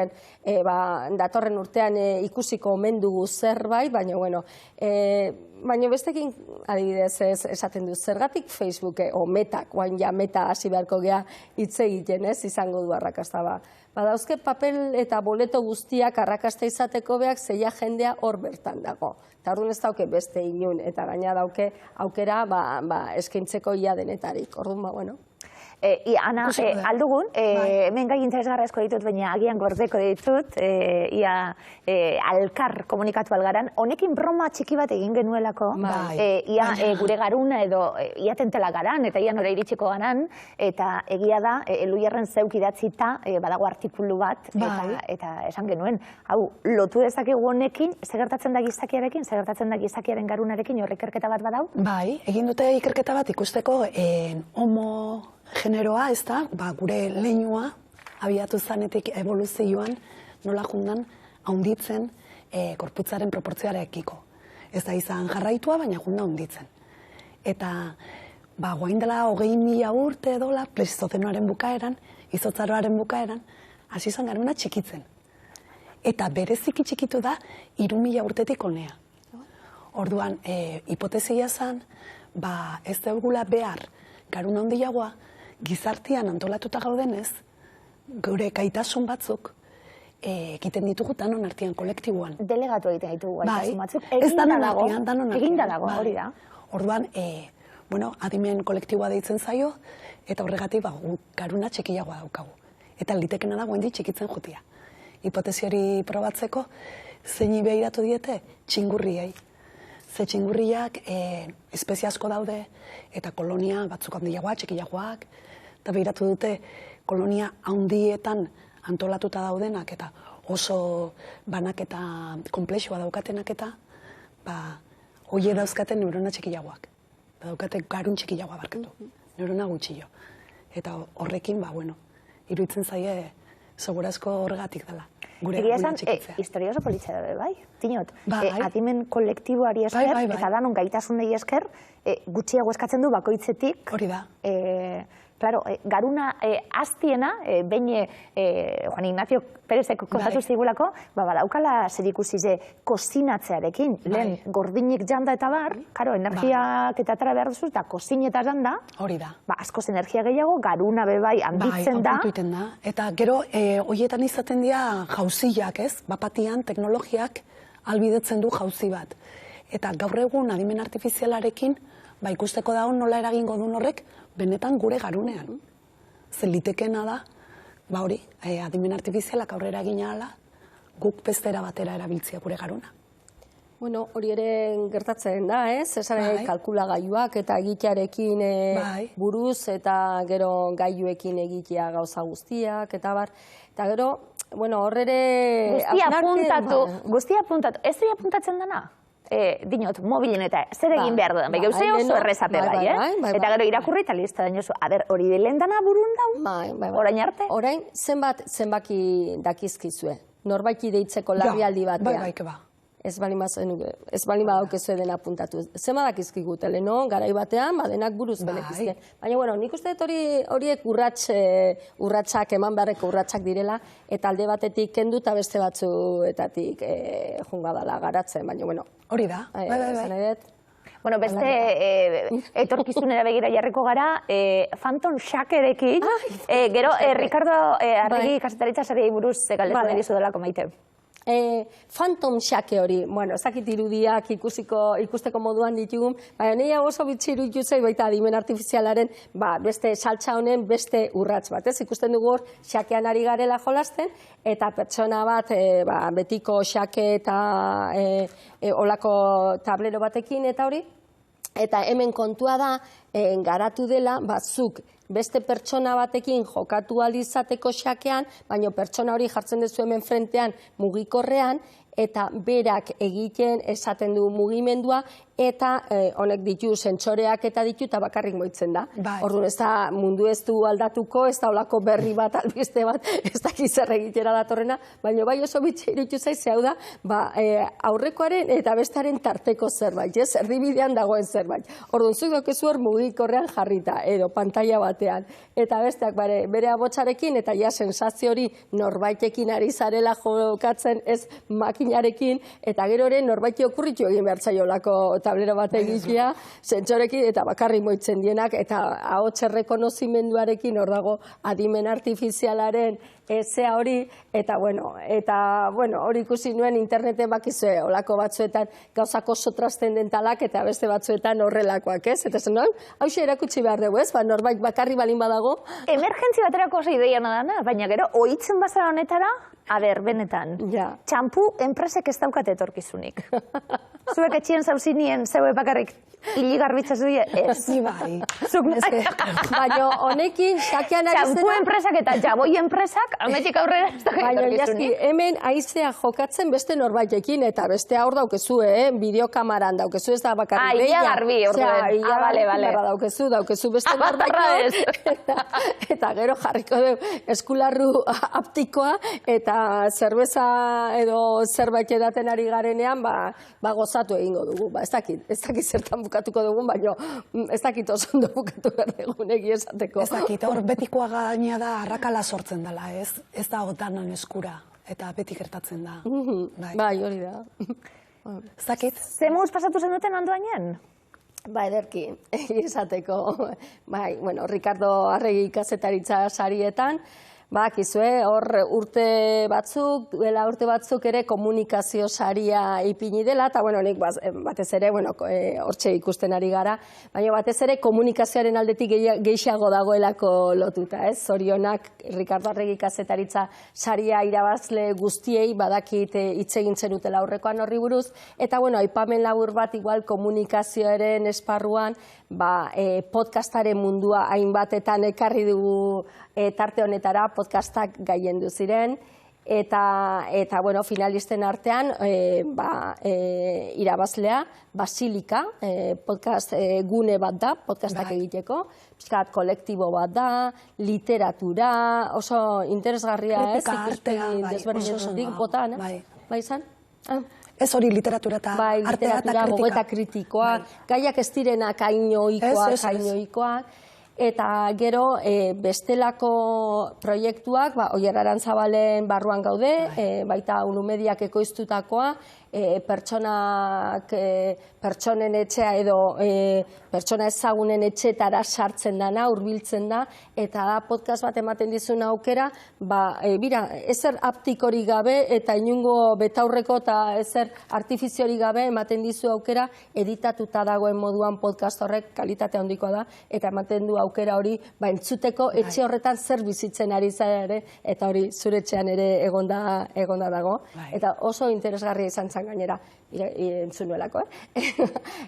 datorren urtean ikusiko omen dugu zerbait, baina bestekin adibidez esaten du, zergatik Facebook o Metak, oain ja Meta hasi beharko gea hitz egiten, ez, izango du arrakasta ba. Badauzke papel eta boleto guztiak arrakasta izateko beak zeia jendea hor bertan dago. Eta orduan ez dauke beste inun, eta gaina dauke aukera eskaintzeko ia denetarik. Orduan, bueno. Ana, aldugun, hemen gai interesgarrezko ditut, baina agian gordeko ditut, ia alkar komunikatu algaran, honekin broma txiki bat egin genuelako, ia gure garuna edo ia tentela garan, eta ia nora iritsiko garan, eta egia da, Eluiarren zeuk idatzita, badago artikulu bat, eta esan genuen, hau, lotu dezakegu honekin, segertatzen da gizakiarekin, segertatzen da gizakiaren garunarekin, horre ikerketa bat badau? Bai, egin dute ikerketa bat ikusteko homo generoa, ez da, gure leinua, abiatu zanetik evoluzioan, nola jundan, haunditzen korputzaren proportzioarekiko. Ez da izan jarraitua, baina junda haunditzen. Eta, guain dela 20.000 urte edola, Pleistozenoaren bukaeran, izotzaroaren bukaeran, hasi izan garuna txikitzen. Eta bereziki txikitu da 3.000 urtetik honea. Orduan, hipotezia zen, ez dugula behar garuna handiagoa, gizartian antolatuta gaudenez, gure gaitasun batzuk egiten ditugu danon artean kolektiboan. Delegatu egitea ditugu gaitasun batzuk. Ez danon artean, danon artean. Eginda dago, hori da. Orduan, adimen kolektiboa deitzen zaio, eta horregatik garuna txikiagoa daukagu. Eta litekena da goendi txikitzen jutia. Hipotesi hori probatzeko, zeini behiratu diete txingurriei. Ze txingurriak espezie asko daude, eta kolonia batzuk handiagoak, txikiagoak, eta behiratu dute kolonia handietan antolatuta daudenak, eta oso banak eta komplexua daukatenak eta, hoie dauzkaten neurona txikiagoak. Daukate garun txikiagoa barkatu, neurona gutxillo. Eta horrekin, iruditzen zaie, segurazko horregatik dela. Egia esan, historia oso politxea da, bai? Tinot, adimen kolektiboari esker, eta danon gaitasunei esker, gutxiago eskatzen du bakoitzetik. Hori da. Claro, garuna aztiena, behin Juan Ignacio Perezek kontatu zigulako, badaukala zer ikusi ze kozinatzearekin, lehen gordinik janda eta bar, karo, energiak eta atara behar duzu, eta kozin eta janda, hori da. Askoz energia gehiago, garuna bebai handitzen da. Eta gero, horietan izaten dira jauziak, ez? Bapatian teknologiak albidetzen du jauzi bat. Eta gaur egun adimen artifizialarekin, ikusteko da nola eragingo duen horrek, benetan gure garunean. Zelitekena da, hori, adimen artifizialak aurrera egina ala, guk bestera batera erabiltzia gure garuna. Bueno, hori ere gertatzen da, ez? Esare kalkulagailuak eta egitearekin buruz, eta gero gailuekin egitea gauza guztiak, eta bar. Eta gero, bueno, horre ere... Guztia apuntatu. Ez dira apuntatzen dena? Dinot, mobilen eta zer egin behar dudan. Gauze oso errezape bai, Eta gero irakurri eta lista dainozu. Hori lehen dana burun dau? Orain arte? Orain, zenbaki dakizkizue. Norbaiki deitzeko larrialdi batean. Bai, Ez bali badaukezue dena apuntatu. Zenba dakizkigu teleno, garai batean, denak buruz benekizken. Baina, bueno, nik uste dut horiek urratsak, eman beharreko urratsak direla, eta alde batetik kendu eta beste batzuetatik junga dala garatzen, baina, bueno. Hori da, bai. Bueno, beste etorkizunera begira jarriko gara, Phantom Shackerekin, gero, Ricardo Arregi kasetaritza sariei buruz galdetu nahi dizu delako Maite. Phantom Shake hori, bueno, ez dakit irudiak ikusteko moduan ditugun, baina nahi oso bitxiru ikusei baita adimen artifizialaren, beste saltza honen beste urrats bat, ez? Ikusten dugu hor, xakean ari garela jolasten, eta pertsona bat, betiko xake eta olako tablero batekin eta hori, eta hemen kontua da, garatu dela, zuk beste pertsona batekin jokatu alizateko xakean, baina pertsona hori jartzen duzu hemen frentean mugikorrean, eta berak egiten esaten du mugimendua, eta honek ditu sentsoreak eta ditu, eta bakarrik moitzen da. Orduan ez da mundu ez du aldatuko, ez da olako berri bat, albiste bat, ez da gizar egitera datorrena, baina bai oso bitxeritu zaiz, hau da, aurrekoaren eta bestaren tarteko zerbait, ez? Erdibidean dagoen zerbait. Orduan zuk dokezu hor mugikorrean jarrita, edo pantalla batean, eta besteak bere abotsarekin, eta ja sensazio hori norbaitekin ari zarela jokatzen, ez makinarekin, eta gero ere norbaiti okurritu egin behar zaiolako tablero bat egitea, sentsorekin eta bakarri moitzen dienak, eta ahots errekonozimenduarekin hor dago adimen artifizialaren zea hori, eta bueno, hori ikusi nuen interneten bakizue, olako batzuetan gauzak oso transcendentalak eta beste batzuetan horrelakoak, ez? Eta zen, hauxe erakutsi behar dugu, ez? Ba, norbait bakarri balin badago. Emergentzi baterako oso ideiana dana, baina gero, ohitzen bazara honetara, benetan, Ja. txampu enpresek ez daukate etorkizunik. Zuek etxien zauzinien, zeue bakarrik hili garbitza zuie, ez. Ni bai. Zuk Baina honekin, sakean ari txampu zera... enpresak eta jaboi enpresak, haunetik aurrera ez daukate Baina, jaski, etorkizunik. hemen aizea jokatzen beste norbaitekin, eta beste hor daukezu, bideokamaran daukezu, ez da bakarrik. Ia garbi, orduen. Daukezu beste Abartarra norbait. Eta gero jarriko dugu eskularru aptikoa, eta zerbeza edo zerbait edaten ari garenean, ba gozatu egingo dugu. Ba, ez dakit zertan bukatuko dugun, baina ez dakit oso ondo bukatu behar dugun egia esateko. Ez dakit, hor betikoa gaina da arrakala sortzen dela, ez? Ez da danon eskura, eta beti gertatzen da. Bai, hori da. Ez dakit, Zemuz pasatu zenuten andoainen? Ba, ederki, egia esateko. Bai, bueno, Ricardo Arregi kazetaritza sarietan, bakizue, hor urte batzuk ere komunikazio saria ipini dela, eta bueno, nik batez ere, hortxe ikusten ari gara, baina batez ere komunikazioaren aldetik gehiago dagoelako lotuta, ez? Zorionak Ricardo Arregi kazetaritza saria irabazle guztiei badakit hitz egin zenutela aurrekoan horri buruz, eta bueno, aipamen labur bat igual komunikazioaren esparruan, podcastaren mundua hainbatetan ekarri dugu tarte honetara, podcastak gaiendu ziren, eta bueno, finalisten artean irabazlea, Basilika, podcast gune bat da, podcastak egiteko, pixkat kolektibo bat da, literatura, oso interesgarria, ez? Kritika, artea, desberdinetik botan, bai izan? ez hori literatura eta artea eta literatura, gogoeta kritikoa, gaiak ez direnak hainoikoak, eta gero bestelako proiektuak, Oier Arantzabalen barruan gaude, baita Unumediak ekoiztutakoa, pertsonen etxea edo pertsona ezagunen etxetara sartzen dana, hurbiltzen da, eta da podcast bat ematen dizun aukera, ezer aptikorik gabe eta inungo betaurreko eta ezer artifiziorik gabe ematen dizu aukera, editatuta dagoen moduan podcast horrek kalitate handikoa da, eta ematen du aukera hori entzuteko etxe horretan zer bizitzen ari zara ere, eta hori zure etxean ere egonda dago, eta oso interesgarria izan zen gainera, entzunuelako,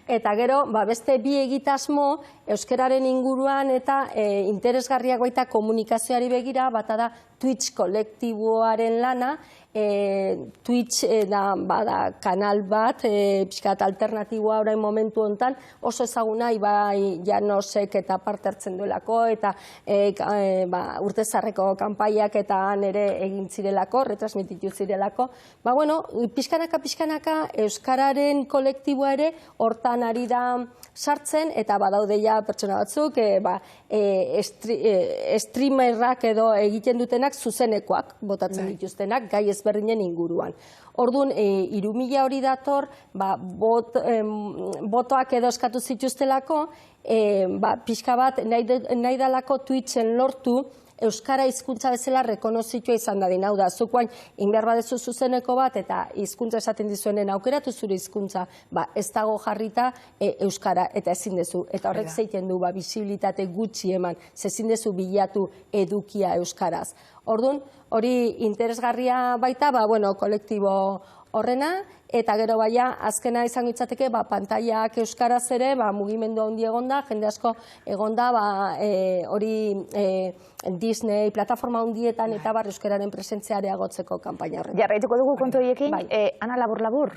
Eta gero, beste bi egitasmo, euskararen inguruan eta interesgarriak baita komunikazioari begira, bata da Twitch kolektiboaren lana, Twitch da kanal bat, pixkat alternatiboa orain momentu honetan, oso ezaguna Ibai Llanosek eta parte hartzen duelako, eta urtezarreko kanpaiak eta han ere egin zirelako, retransmititu zirelako. Pixkanaka euskararen kolektiboa ere hortan ari da sartzen, eta badaude ja pertsona batzuk, streamerrak edo egiten dutenak zuzenekoak botatzen dituztenak, gai ezberdinen inguruan. Orduan, 3.000 hori dator, botoak edo eskatu zituztelako, pixka bat nahi dalako Twitchen lortu, euskara hizkuntza bezala rekonozitua izan dadin. Hau da, zukoain inbehar badezu zuzeneko bat eta hizkuntza esaten dizuenen aukeratu zure hizkuntza, ez dago jarrita euskara eta ezin dezu. Eta horrek zeiten du bisibilitate gutxi eman, ezin dezu bilatu edukia euskaraz. Orduan, hori interesgarria baita, kolektibo horrena, eta gero azkena izango itzateke, pantailak euskaraz ere, mugimendu handi egonda, jende asko egonda, hori Disney, plataforma handietan eta euskararen presentzia areagotzeko kanpaina horretan. Jarraituko dugu kontu horiekin, Ana labur-labur,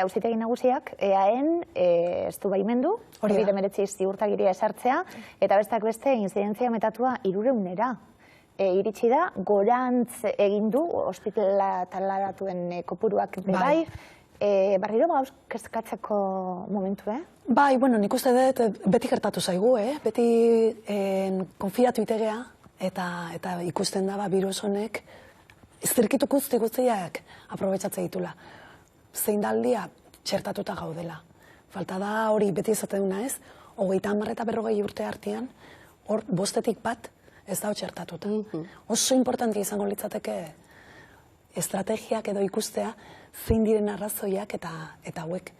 auzitegi nagusiak, EAen ez du baimendu, hori 19 ziurtagiria esartzea, eta bestak beste inzidentzia metatua 300era. Iritsi da, gorantz egin du, ospitalaratuen kopuruak bai, barriro kezkatzeko momentu, Bai, nik uste dut beti gertatu zaigu, beti konfiatu itegea, eta ikusten da virus honek zirkitu guztiak aprobetxatze ditula. Zein daldia txertatuta gaudela. Falta da hori beti izaten duna ez, 30 eta 40 urte artean, hor 5 bat ez da txertatuta. Oso importantia izango litzateke estrategiak edo ikustea zein diren arrazoiak eta hauek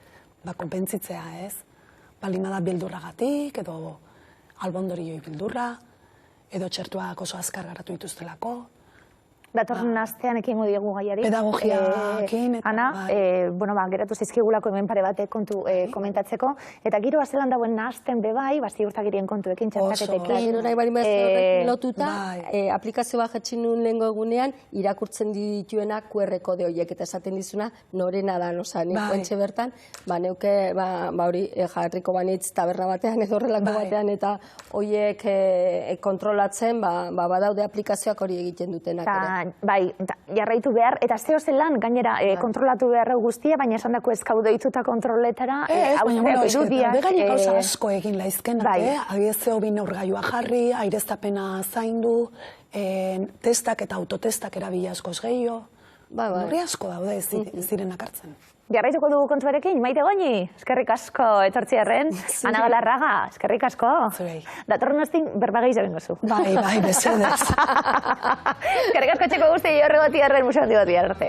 konpentzitzea ez. Balimada beldurragatik edo albondorioi bildurra, edo txertuak oso azkar garatu dituztelako. Datorren astean ekingo diegu gaiari. Pedagogiakin. Ana, geratu zizkigulako hemen pare batek kontu komentatzeko. Eta giro zelan dauen nahasten bebai, ziurtagirien kontuekin, txertaketekin. Horai bari horrekin lotuta, aplikazio bat jetxin nuen lehengo egunean, irakurtzen dituena QR kode horiek, eta esaten dizuna, norena da, nik guentxe bertan, neuke, hori jarriko banitz taberna batean, edo horrelako batean, eta horiek kontrolatzen, badaude aplikazioak hori egiten dutenak ere. Bai, jarraitu behar, eta zeo zelan, gainera, kontrolatu behar guztia, baina esan dako ez kaudo dituta kontroletara, gaine gauza asko egin laizkenak, adibidez zeo bi neurgailua jarri, aireztapena zaindu, testak eta autotestak erabili askoz gehiago, neurri asko daude zirenak hartzen. Jarraituko dugu kontuarekin, Maite Goñi, eskerrik asko etortziarren, Ana Galarraga, eskerrik asko. Datorren aztin berbageiz jabengo zu. Bai, besedez. Eskerrik asko txeko guzti horre gotiarren, museo handi gotiar arte.